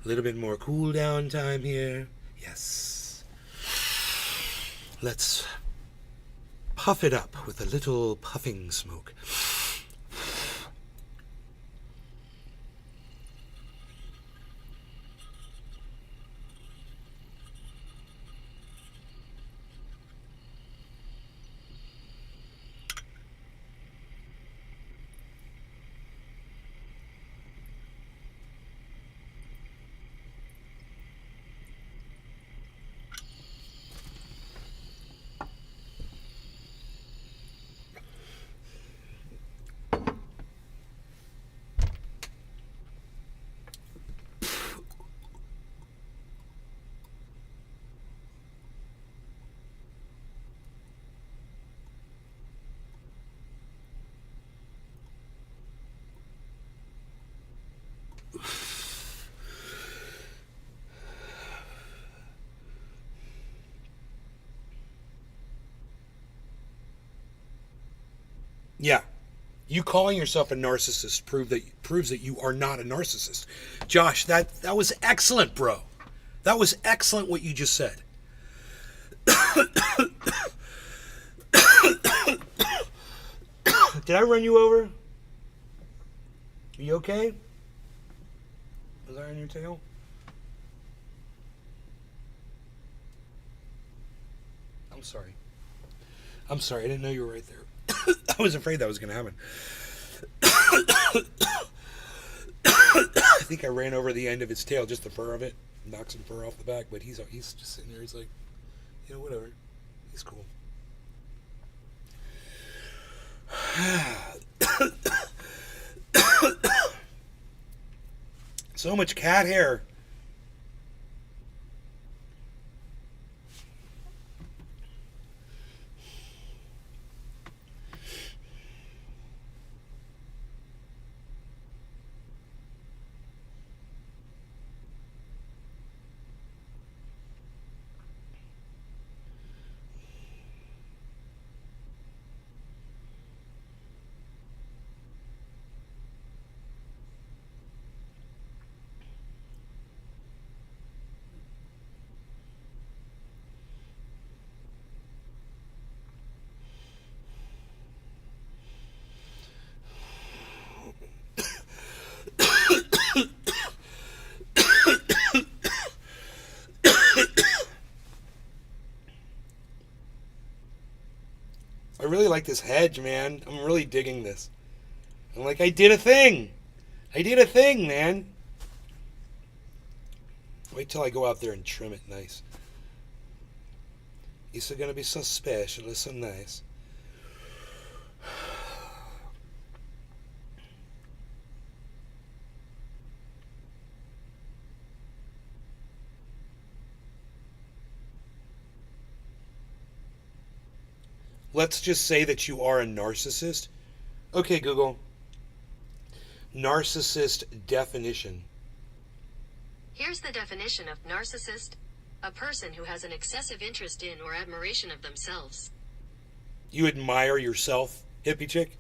A little bit more cool down time here. Yes. Let's puff it up with a little puffing smoke. Yeah. You calling yourself a narcissist proves that you are not a narcissist. Josh, that was excellent, bro. That was excellent what you just said. Did I run you over? Are you okay? Was I on your tail? I'm sorry. I'm sorry. I didn't know you were right there. I was afraid that was going to happen. I think I ran over the end of its tail, just the fur of it, knocked some fur off the back. But he's just sitting there. He's like, whatever. He's cool. So much cat hair. I really like this hedge, man. I'm really digging this. I'm like, I did a thing. I did a thing, man. Wait till I go out there and trim it nice. It's going to be so special. It's so nice. Let's just say that you are a narcissist. Okay, Google. Narcissist definition. Here's the definition of narcissist: a person who has an excessive interest in or admiration of themselves. You admire yourself, hippie chick?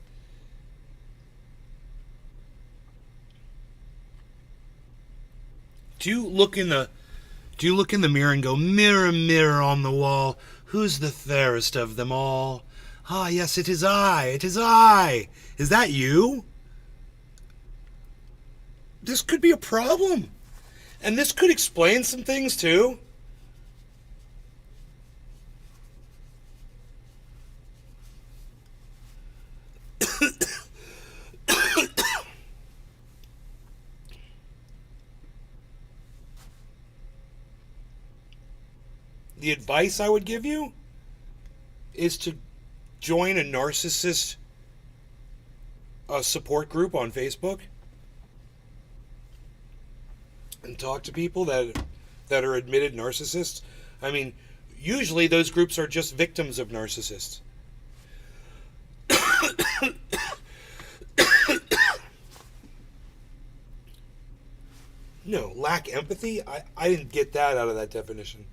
Do you look in the mirror and go, mirror, mirror on the wall, who's the fairest of them all? Ah, yes, it is I, it is I. Is that you? This could be a problem. And this could explain some things too. The advice I would give you is to join a narcissist support group on Facebook and talk to people that are admitted narcissists. I mean, usually those groups are just victims of narcissists. No, lack empathy? I didn't get that out of that definition.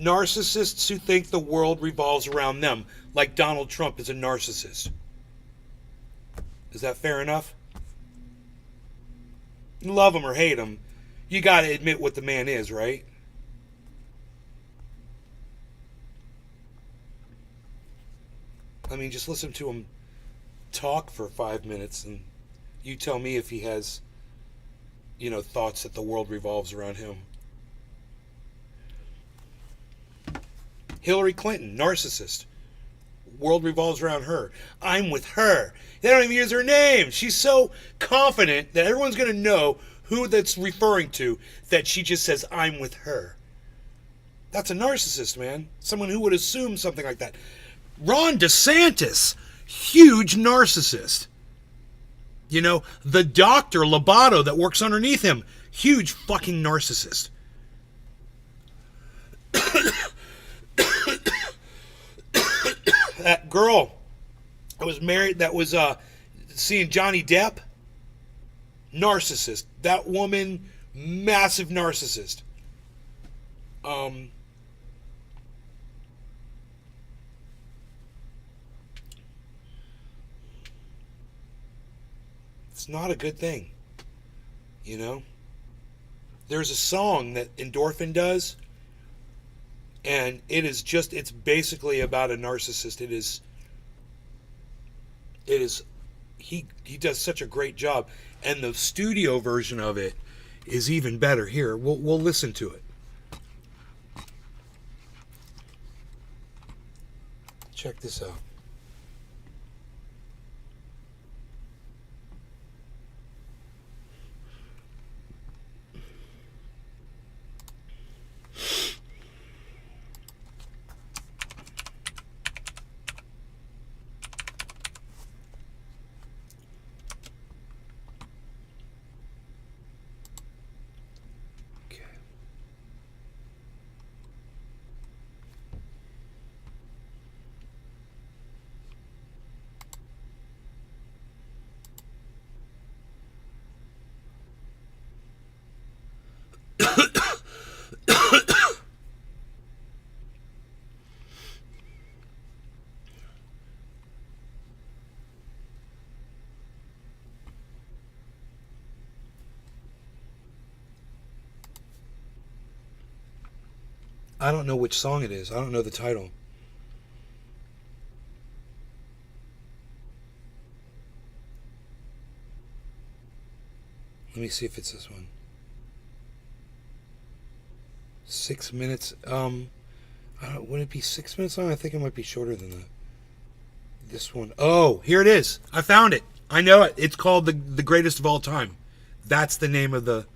Narcissists who think the world revolves around them, like Donald Trump is a narcissist. Is that fair enough? Love him or hate him, you gotta admit what the man is, right? I mean, just listen to him talk for 5 minutes and you tell me if he has, thoughts that the world revolves around him. Hillary Clinton, narcissist. World revolves around her. I'm with her. They don't even use her name. She's so confident that everyone's going to know who that's referring to that she just says, I'm with her. That's a narcissist, man. Someone who would assume something like that. Ron DeSantis, huge narcissist. The doctor, Lobato, that works underneath him, huge fucking narcissist. That girl that was married, that was seeing Johnny Depp, narcissist. That woman, massive narcissist. It's not a good thing, There's a song that Endorphin does, and it's basically about a narcissist. He does such a great job, and the studio version of it is even better. Here, we'll listen to it. Check this out. I don't know which song it is. I don't know the title. Let me see if it's this one. 6 minutes. Would it be 6 minutes long? I think it might be shorter than that. This one. Oh, here it is. I found it. I know it. It's called the Greatest of All Time. That's the name of the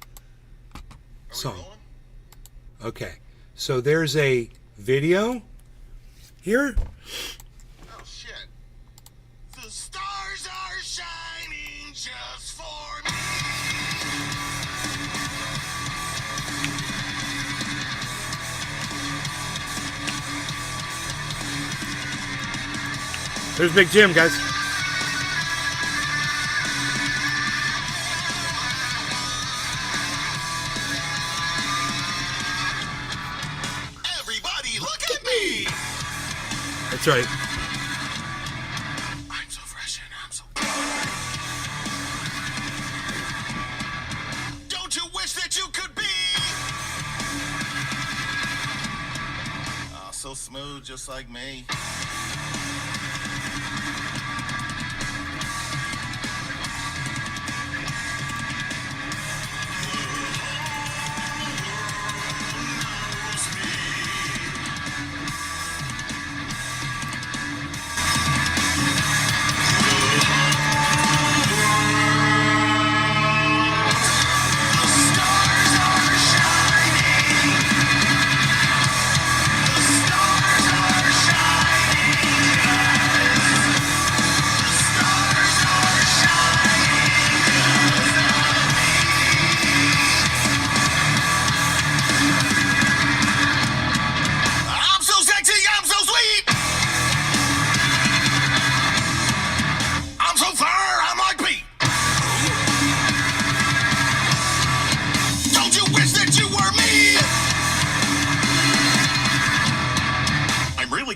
song. Okay. So there's a video here. Oh shit. The stars are shining just for me. There's Big Jim, guys. Everybody look at me. That's right. I'm so fresh and I'm so good. Don't you wish that you could be? So smooth, just like me.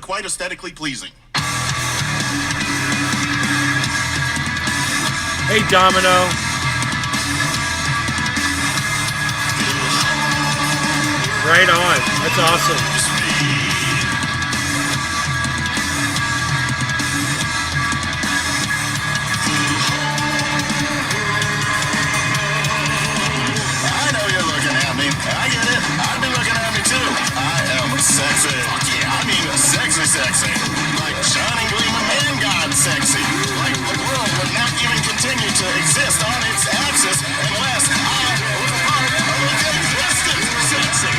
Quite aesthetically pleasing. Hey, Domino. Right on. That's awesome. I know you're looking at me. I get it. I've been looking at me too. I am sexy. I mean, sexy. Like shining gleaming man god sexy. Like the world would not even continue to exist on its axis unless I was a part of its existence. Sexy.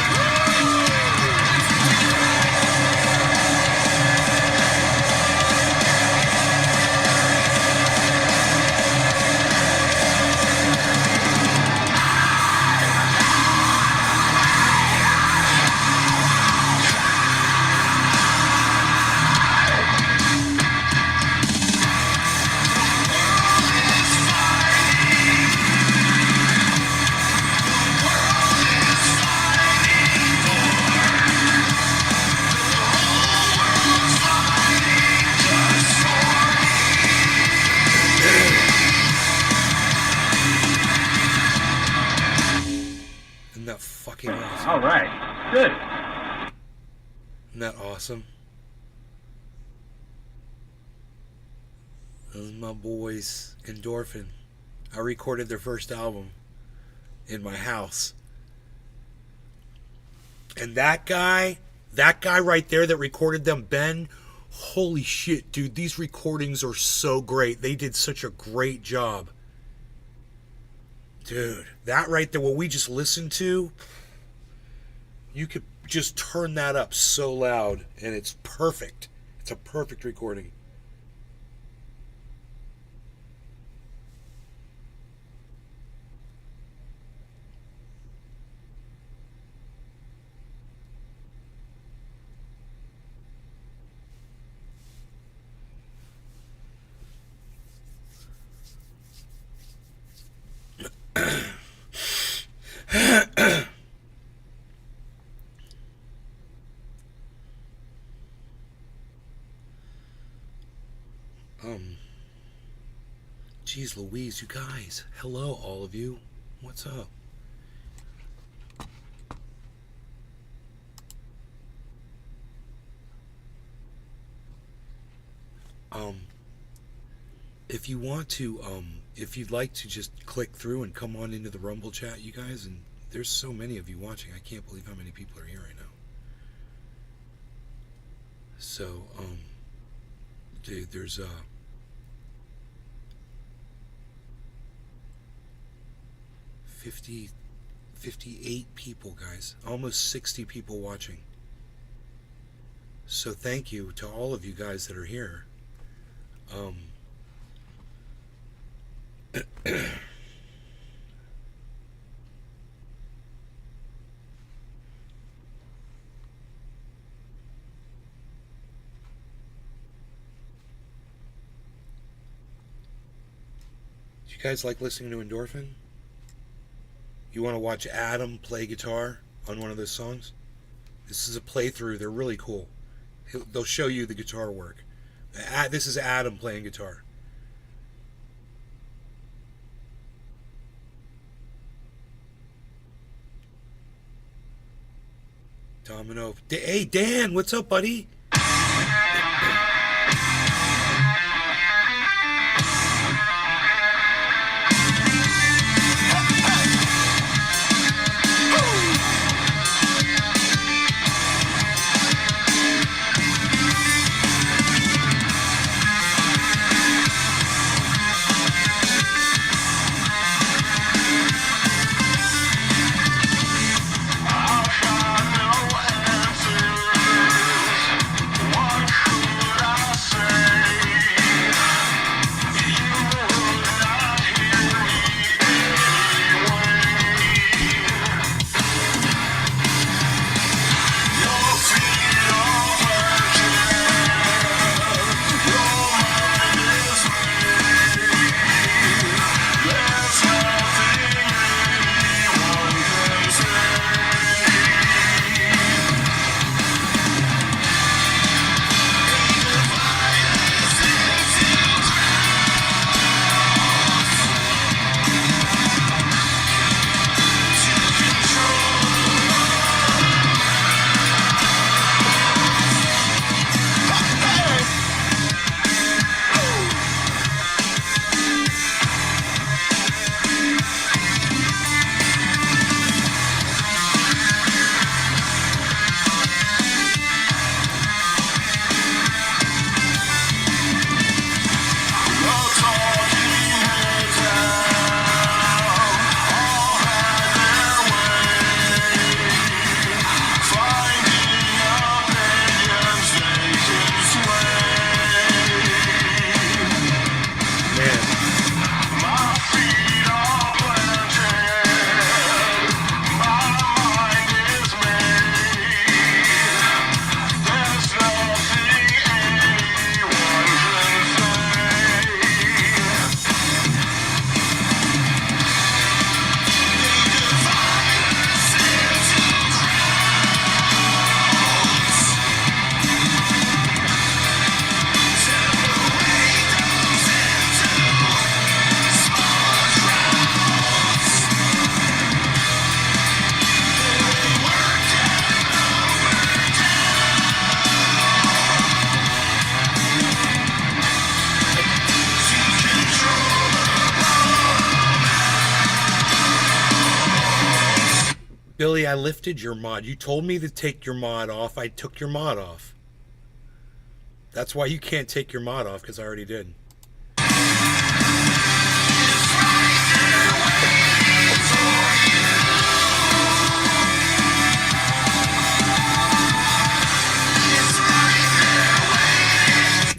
Isn't that fucking awesome? All right. Good. Isn't that awesome? Those are my boys, Endorphin. I recorded their first album in my house. And that guy right there that recorded them, Ben, holy shit, dude, these recordings are so great. They did such a great job. Dude, that right there, what we just listened to, you could just turn that up so loud, and it's perfect. It's a perfect recording. Geez Louise, you guys. Hello, all of you. What's up? If you want to, if you'd like to just click through and come on into the Rumble chat, you guys, and there's so many of you watching. I can't believe how many people are here right now. So, dude, there's 58 people, guys. Almost 60 people watching. So thank you to all of you guys that are here. Do you guys like listening to Endorphin? You want to watch Adam play guitar on one of those songs? This is a playthrough. They're really cool. They'll show you the guitar work. This is Adam playing guitar. Domino. Hey, Dan, what's up, buddy? Billy, I lifted your mod. You told me to take your mod off. I took your mod off. That's why you can't take your mod off, because I already did.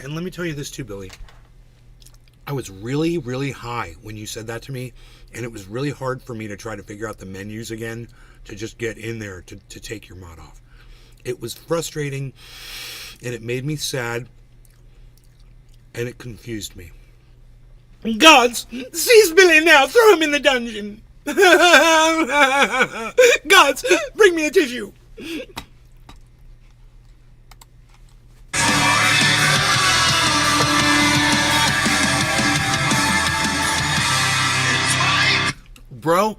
And let me tell you this too, Billy. I was really, really high when you said that to me, and it was really hard for me to try to figure out the menus again to just get in there to take your mod off. It was frustrating, and it made me sad, and it confused me. Gods, seize Billy now! Throw him in the dungeon! Gods, bring me a tissue! Bro,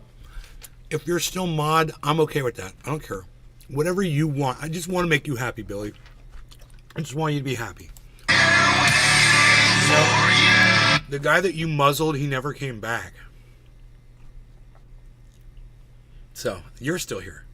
if you're still mod, I'm okay with that. I don't care. Whatever you want. I just want to make you happy, Billy. I just want you to be happy. So, the guy that you muzzled, he never came back. So, you're still here.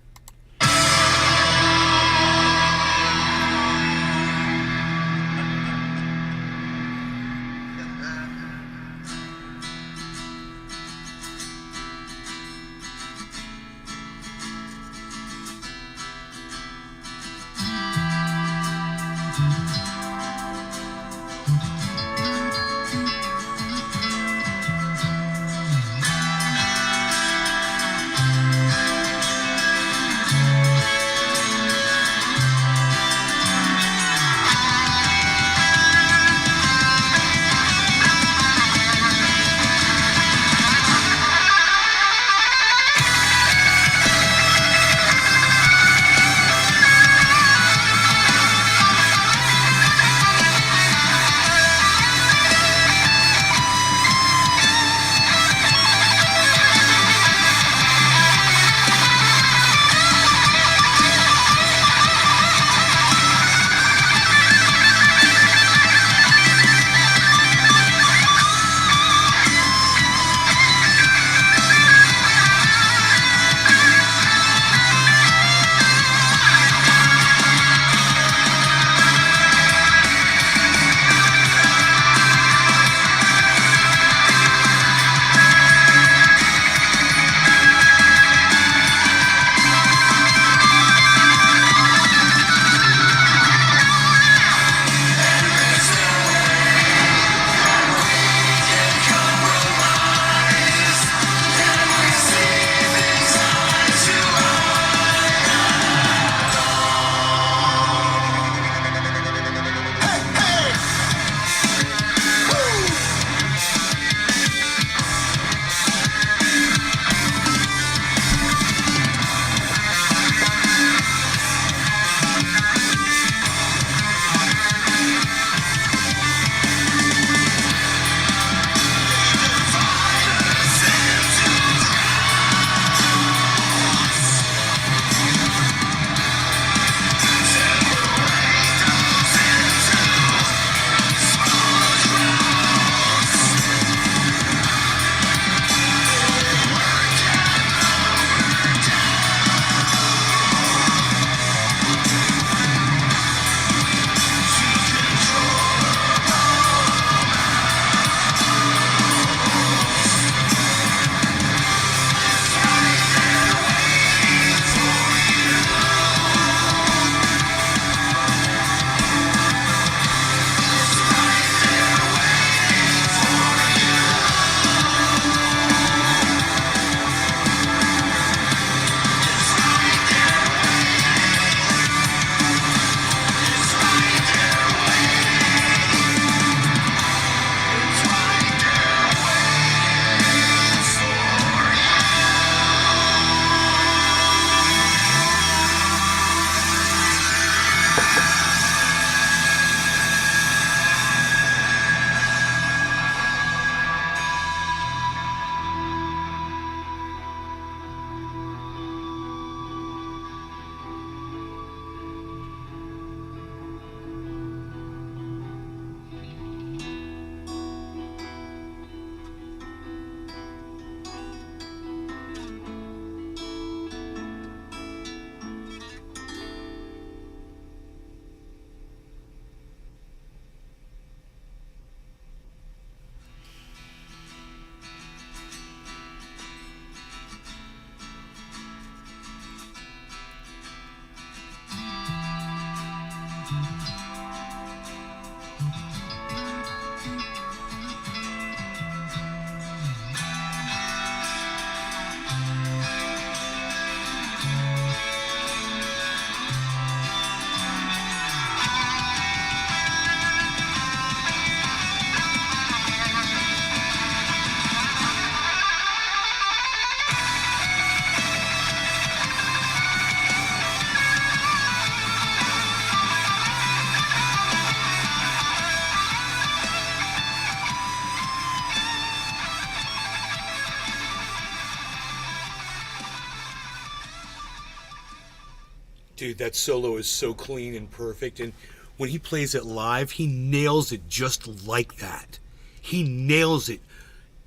Dude, that solo is so clean and perfect, and when he plays it live, he nails it just like that. He nails it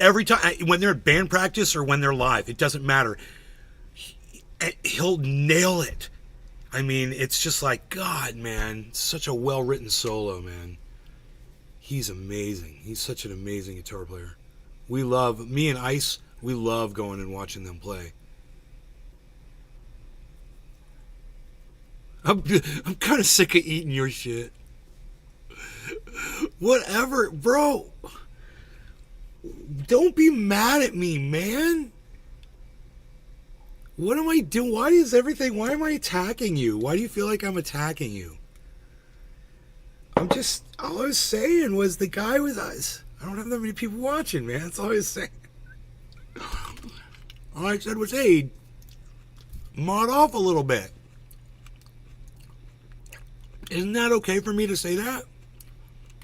every time. When they're at band practice or when they're live, it doesn't matter. He'll nail it. I mean, it's just like, God, man, such a well-written solo, man. He's amazing. He's such an amazing guitar player. Me and Ice, we love going and watching them play. I'm kind of sick of eating your shit. Whatever, bro. Don't be mad at me, man. What am I doing? Why am I attacking you? Why do you feel like I'm attacking you? All I was saying was the guy was us. I don't have that many people watching, man. That's all I was saying. All I said was, hey, mod off a little bit. Isn't that okay for me to say that?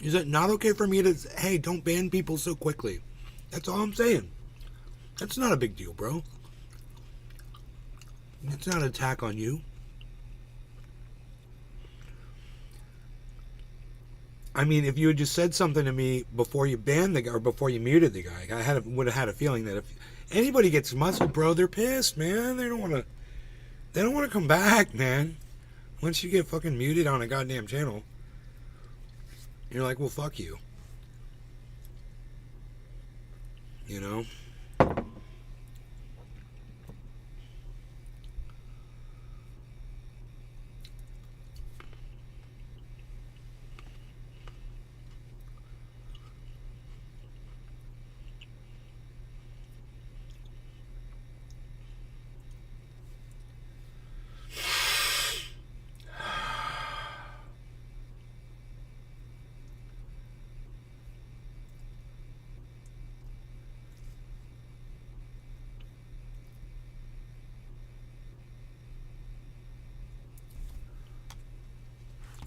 Is it not okay for me to say, hey, don't ban people so quickly? That's all I'm saying. That's not a big deal, bro. It's not an attack on you. I mean, if you had just said something to me before you banned the guy or before you muted the guy, I would have had a feeling that if anybody gets muscle, bro, they're pissed, man. They don't want to come back, man. Once you get fucking muted on a goddamn channel, you're like, well, fuck you. You know?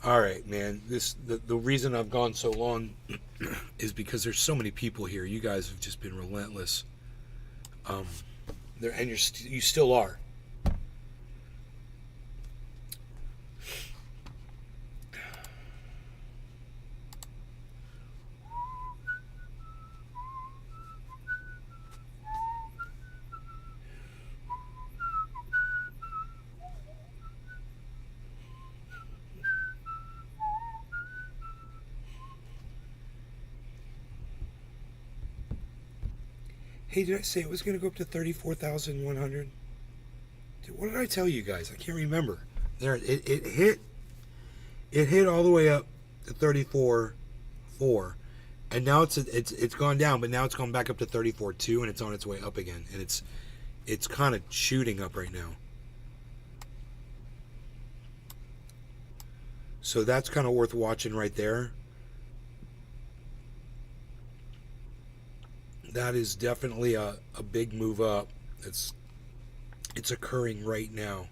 All right, man. The reason I've gone so long is because there's so many people here. You guys have just been relentless. And you still are. Hey, did I say it was going to go up to 34,100? What did I tell you guys? I can't remember. There, it hit all the way up to 34.4, and now it's gone down, but now it's gone back up to 34.2, and it's on its way up again, and it's kind of shooting up right now. So that's kind of worth watching right there. That is definitely a big move up. It's occurring right now.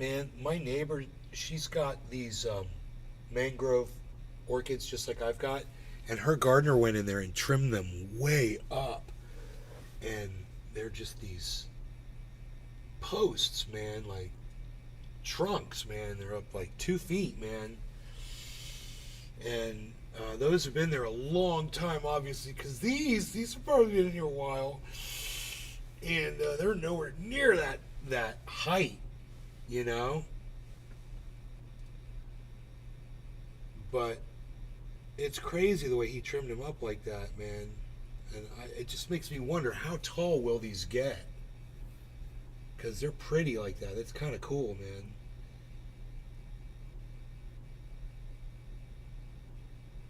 Man, my neighbor, she's got these mangrove orchids just like I've got, and her gardener went in there and trimmed them way up, and they're just these posts, man, like trunks, man. They're up like 2 feet, man, and those have been there a long time, obviously, because these have probably been in here a while, and they're nowhere near that height, you know. But it's crazy the way he trimmed them up like that, man. And it just makes me wonder, how tall will these get? Because they're pretty like that. It's kind of cool, man.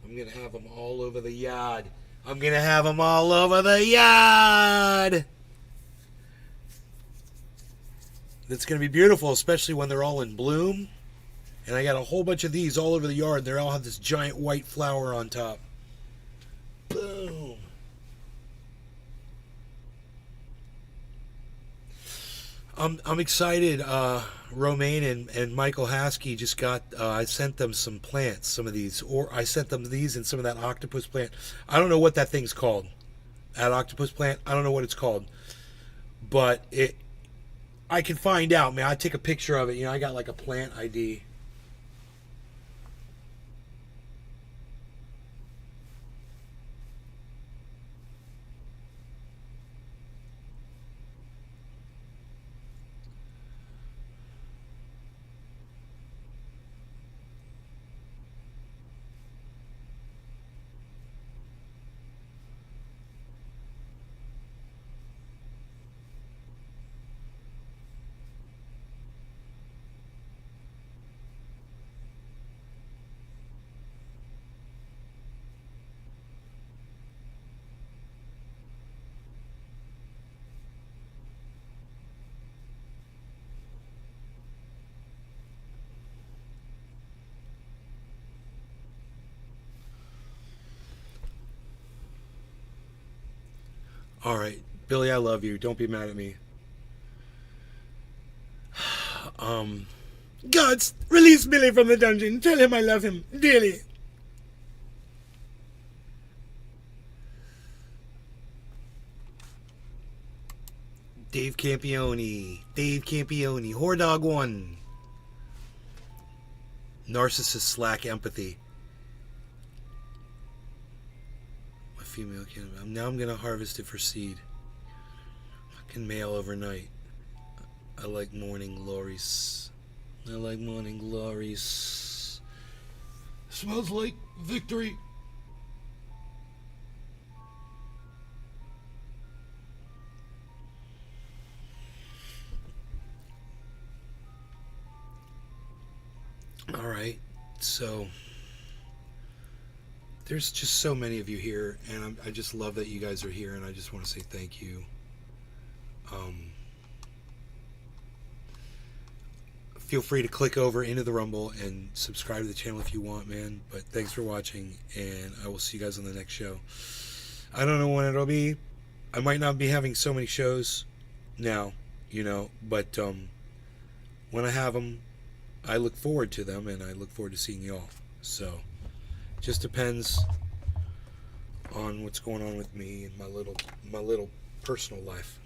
I'm going to have them all over the yard. I'm going to have them all over the yard. It's going to be beautiful, especially when they're all in bloom. And I got a whole bunch of these all over the yard. They all have this giant white flower on top. Boom. I'm excited. Romaine and Michael Haskey just got, I sent them some plants, some of these. Or I sent them these and some of that octopus plant. I don't know what that thing's called. That octopus plant, I don't know what it's called. But I can find out, man. I take a picture of it. You know, I got like a plant ID. All right, Billy, I love you. Don't be mad at me. Gods, release Billy from the dungeon. Tell him I love him dearly. Dave Campione. Whore 1. Narcissist / empathy. Female cannabis. Now I'm gonna harvest it for seed. Fucking male overnight. I like morning glories. Smells like victory. All right, so there's just so many of you here, and I just love that you guys are here, and I just want to say thank you. Feel free to click over into the Rumble and subscribe to the channel if you want, man. But thanks for watching, and I will see you guys on the next show. I don't know when it'll be. I might not be having so many shows now, you know, but when I have them, I look forward to them, and I look forward to seeing y'all. So just depends on what's going on with me and my little personal life.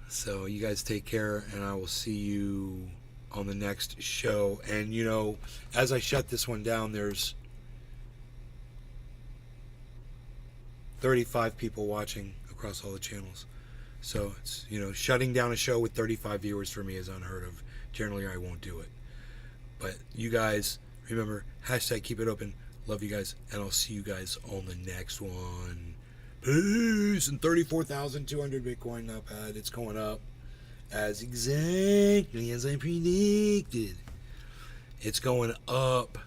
So you guys take care, and I will see you on the next show. And you know, as I shut this one down, there's 35 people watching across all the channels. So it's, you know, shutting down a show with 35 viewers for me is unheard of. Generally, I won't do it. But you guys, remember, hashtag keep it open. Love you guys, and I'll see you guys on the next one. Peace. And 34,200 Bitcoin now, Pat. It's going up as exactly as I predicted. It's going up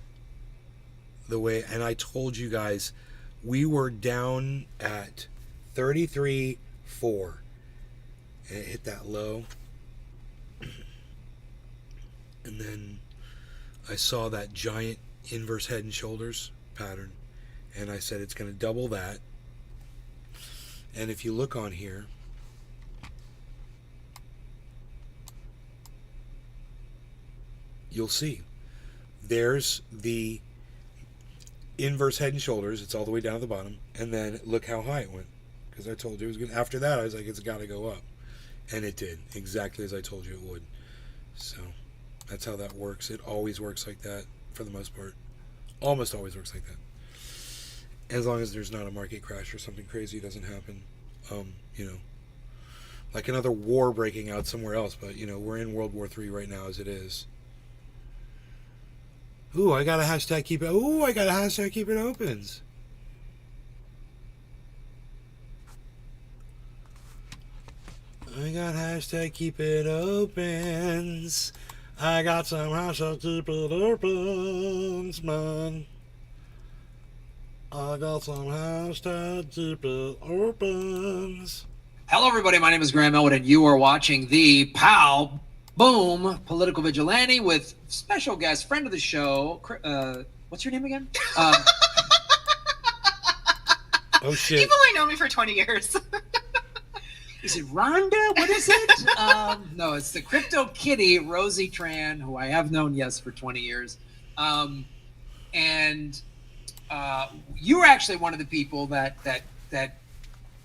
the way, and I told you guys, we were down at 33.4, and it hit that low. And then I saw that giant inverse head and shoulders pattern, and I said it's going to double that. And if you look on here, you'll see. There's the inverse Head and Shoulders. It's all the way down to the bottom. And then look how high it went. Because I told you it was good. After that, I was like, it's got to go up. And it did. Exactly as I told you it would. So that's how that works. It always works like that for the most part. Almost always works like that. As long as there's not a market crash or something crazy doesn't happen. Like another war breaking out somewhere else. But, we're in World War III right now as it is. Ooh, I got a hashtag keep it. Ooh, I got a hashtag keep it opens. I got hashtag keep it opens. I got some hashtag keep it opens, man. I got some hashtag keep it opens. Hello, everybody. My name is Graham Elwood, and you are watching the Pow Boom Political Vigilante with special guest, friend of the show. What's your name again? Oh, shit. You've only known me for 20 years. Is it Rhonda? What is it? No, it's the Crypto Kitty, Rosie Tran, who I have known, for 20 years. And you were actually one of the people that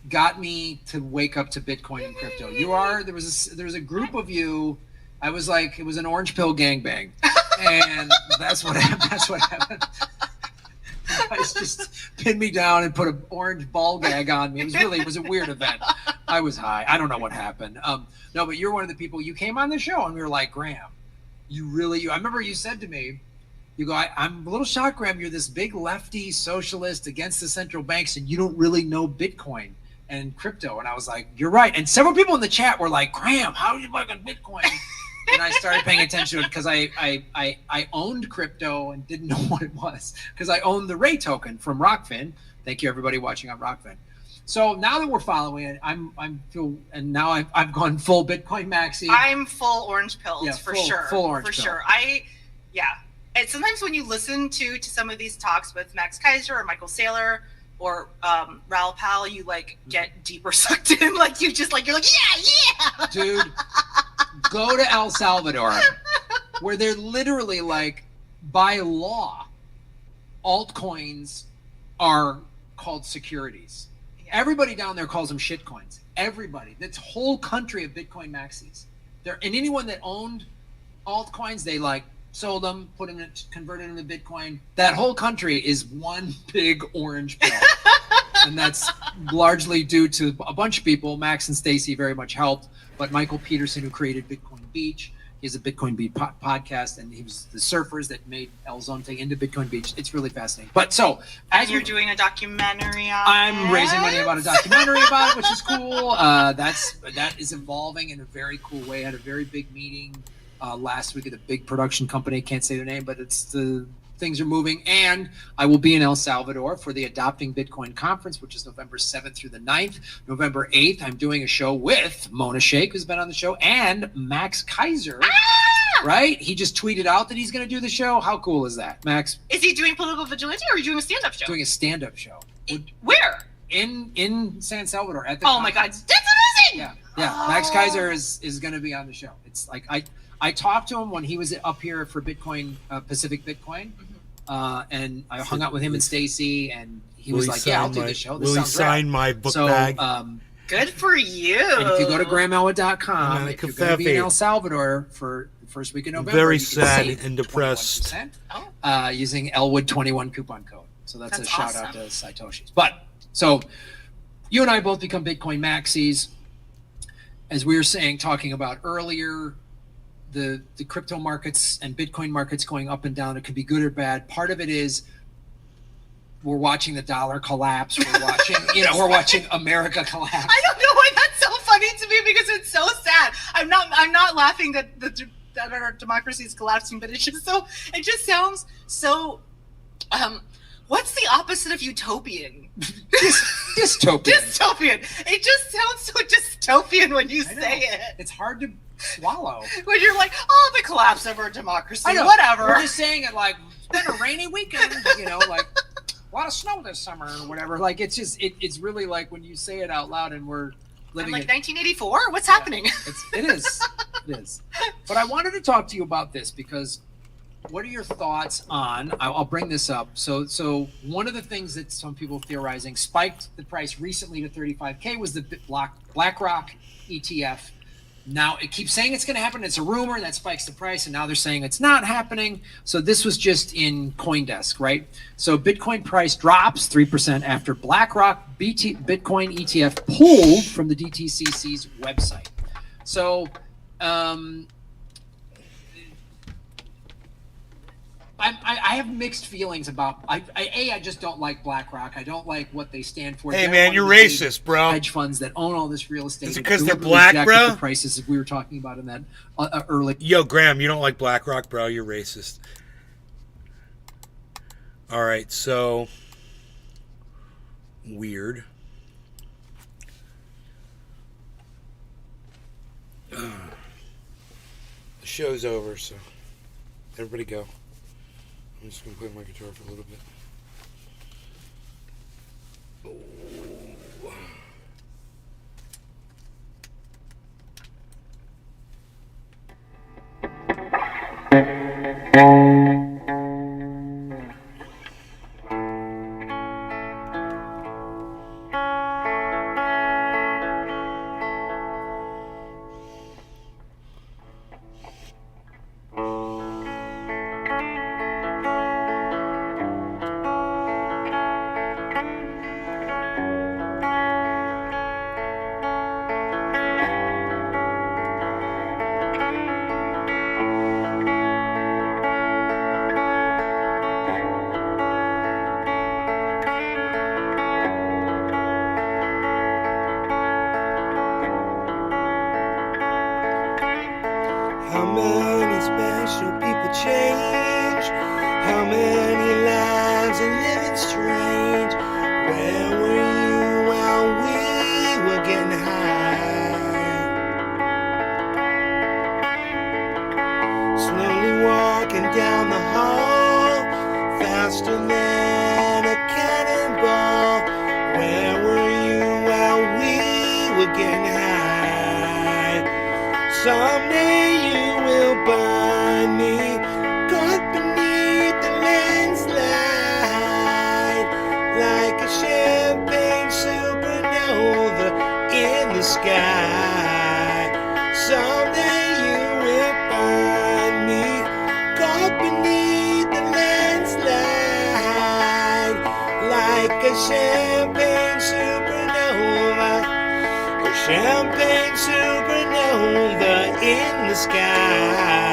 got me to wake up to Bitcoin and crypto. There was a group of you. I was like, it was an orange pill gangbang, and that's what happened. You guys just pinned me down and put an orange ball gag on me. It was a weird event. I was high. I don't know what happened. No, but you're one of the people. You came on the show and we were like, Graham, I remember you said to me, you go, I'm a little shocked, Graham. You're this big lefty socialist against the central banks, and you don't really know Bitcoin and crypto. And I was like, you're right. And several people in the chat were like, Graham, how are you fucking Bitcoin? And I started paying attention to it because I owned crypto and didn't know what it was, because I owned the Ray token from Rockfin. Thank you, everybody watching on Rockfin. So now that we're following it, and now I've gone full Bitcoin maxi. I'm full orange pills, for full, sure. Full orange for pill. sure. And sometimes when you listen to some of these talks with Max Kaiser or Michael Saylor or Raoul Pal, you like get deeper sucked in. Like you're like, yeah. Dude, go to El Salvador, where they're literally like, by law, altcoins are called securities. Yeah. Everybody down there calls them shitcoins. Everybody. That's whole country of Bitcoin maxis. And anyone that owned altcoins, they like sold them, converted them to Bitcoin. That whole country is one big orange pill. And that's largely due to a bunch of people. Max and Stacy very much helped, but Michael Peterson, who created Bitcoin Beach, he has a Bitcoin Beach podcast, and he was the surfers that made El Zonte into Bitcoin Beach. It's really fascinating. But so, as you're doing a documentary on I'm raising money about a documentary about it, which is cool. That is evolving in a very cool way. I had a very big meeting last week at a big production company. Can't say their name, but things are moving. And I will be in El Salvador for the Adopting Bitcoin Conference, which is November 7th through the 9th. November 8th, I'm doing a show with Mona Sheikh, who's been on the show, and Max Kaiser. Right? He just tweeted out that he's going to do the show. How cool is that, Max? Is he doing Political Vigilante or are you doing a stand-up show? Doing a stand-up show. Where? In San Salvador at the Oh my God, conference. that's amazing! Yeah. Oh. Max Kaiser is going to be on the show. It's like I talked to him when he was up here for Bitcoin, Pacific Bitcoin, and I hung out with him and Stacy, and he was like, "Yeah, I'll do the show. This Will he sounds rad." sign my book So, bag? Good for you. and if you go to GrahamElwood.com, I'm at a if you're going to be in cafe. El Salvador for the first week in November, Very you can sad save and depressed. 21%, using Elwood21 coupon code. So that's a shout That's out to Satoshis. But so you and I both become Bitcoin maxis. As we were talking about earlier, the crypto markets and Bitcoin markets going up and down, it could be good or bad. Part of it is we're watching the dollar collapse. We're watching America collapse. I don't know why that's so funny to me because it's so sad. I'm not laughing that our democracy is collapsing, but it just sounds so. What's the opposite of utopian? Dystopian. Dystopian. It just sounds so dystopian when you I know. say it. It's hard to swallow. When you're like, oh, the collapse of our democracy, I know. whatever. We're just saying it like it's been a rainy weekend, like a lot of snow this summer or whatever. Like it's just it's really like when you say it out loud and we're I'm living like it. 1984. What's happening? It is. But I wanted to talk to you about this because what are your thoughts on? I'll bring this up. So one of the things that some people theorizing spiked the price recently to 35K was the BlackRock ETF. Now it keeps saying it's going to happen. It's a rumor that spikes the price, and now they're saying it's not happening. So this was just in CoinDesk, right? So Bitcoin price drops 3% after BlackRock Bitcoin ETF pulled from the DTCC's website. So I have mixed feelings about. I just don't like BlackRock. I don't like what they stand for. Hey, They're man, one you're of the big racist, bro. Hedge funds that own all this real estate. Is it 'cause and they're deliberately black, jacked bro? up the prices we were talking about in that early. Yo, Graham, you don't like BlackRock, bro? You're racist. All right, so weird. The show's over, so everybody go. I'm just gonna play my guitar for a little bit. How many special people change? How many lives are living strange? Where were you while we were getting high? Slowly walking down the hall, faster than a cannonball. Where were you while we were getting high? Someday you will find me caught beneath the landslide, like a champagne supernova in the sky. Someday you will find me caught beneath the landslide, like a champagne supernova. Champagne supernova in the sky.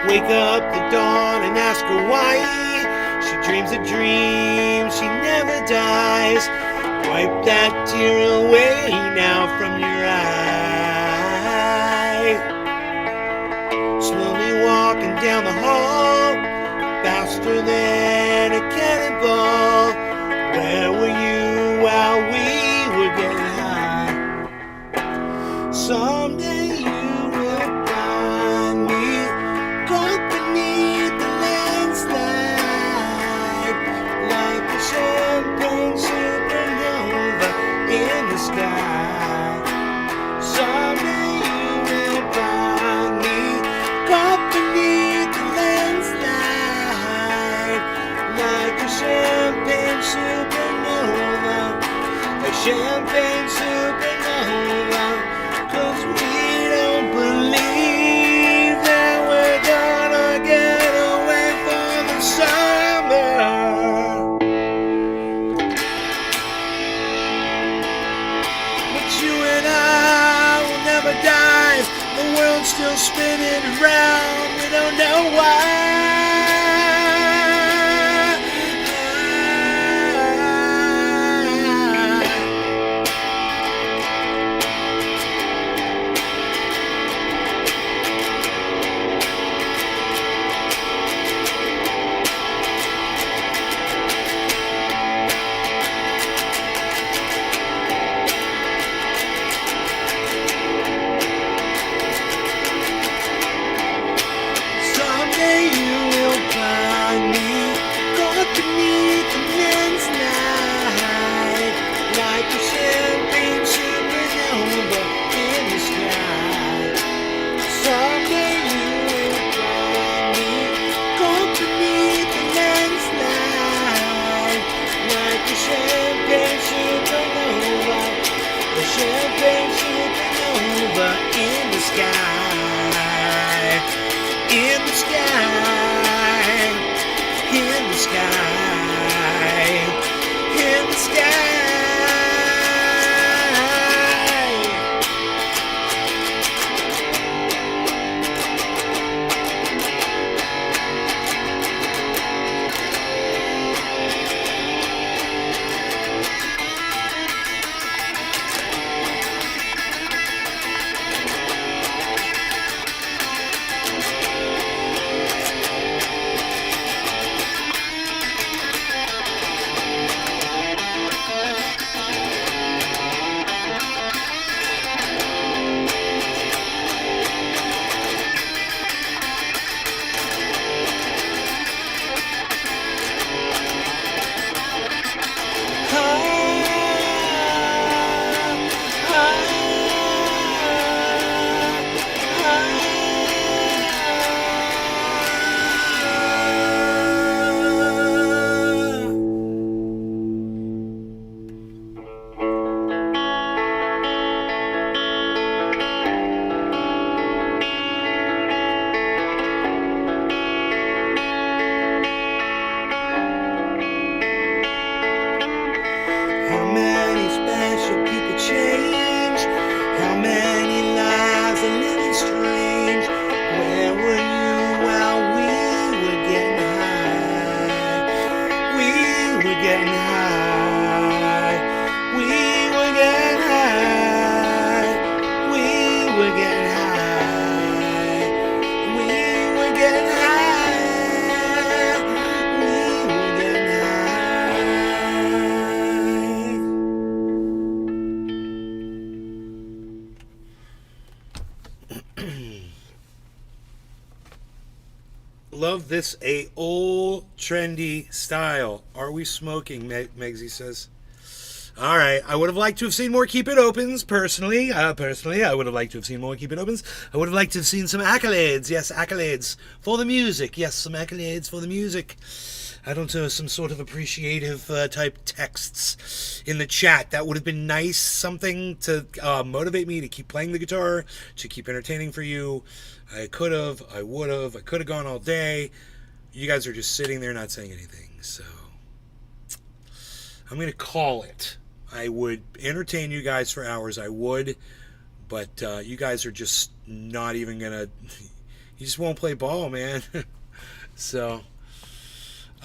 Wake up the dawn and ask her why. She dreams a dream, she never dies. Wipe that tear away now from your eye. Slowly walking down the hall, faster than a cannonball. Where were you while we were getting high? Someday you will find me caught beneath the landslide, like a champagne supernova in the sky. Someday you will find me caught beneath the landslide, like a champagne supernova, a champagne supernova. 'Cause we don't believe that we're gonna get away for the summer. But you and I will never die. The world's still spinning around. We don't know why. Someday sky, in the sky, in the sky, in the sky. How many special people change? How many lives are living strange? Where were you while we were getting high? We were getting high. We were getting high. We were getting high. We were getting high. We were getting high. Love this old trendy style. Are we smoking? Megsy says. All right. I would have liked to have seen more Keep It Opens. Personally, I would have liked to have seen more Keep It Opens. I would have liked to have seen some accolades. Yes, accolades for the music. Yes, some accolades for the music. I don't know, some sort of appreciative type texts in the chat. That would have been nice. Something to motivate me to keep playing the guitar, to keep entertaining for you. I could have, I would have, I could have gone all day. You guys are just sitting there not saying anything. So I'm going to call it. I would entertain you guys for hours. I would. But you guys are just not even going to... You just won't play ball, man. So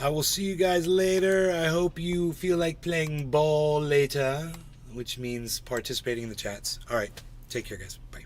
I will see you guys later. I hope you feel like playing ball later, which means participating in the chats. All right. Take care, guys. Bye.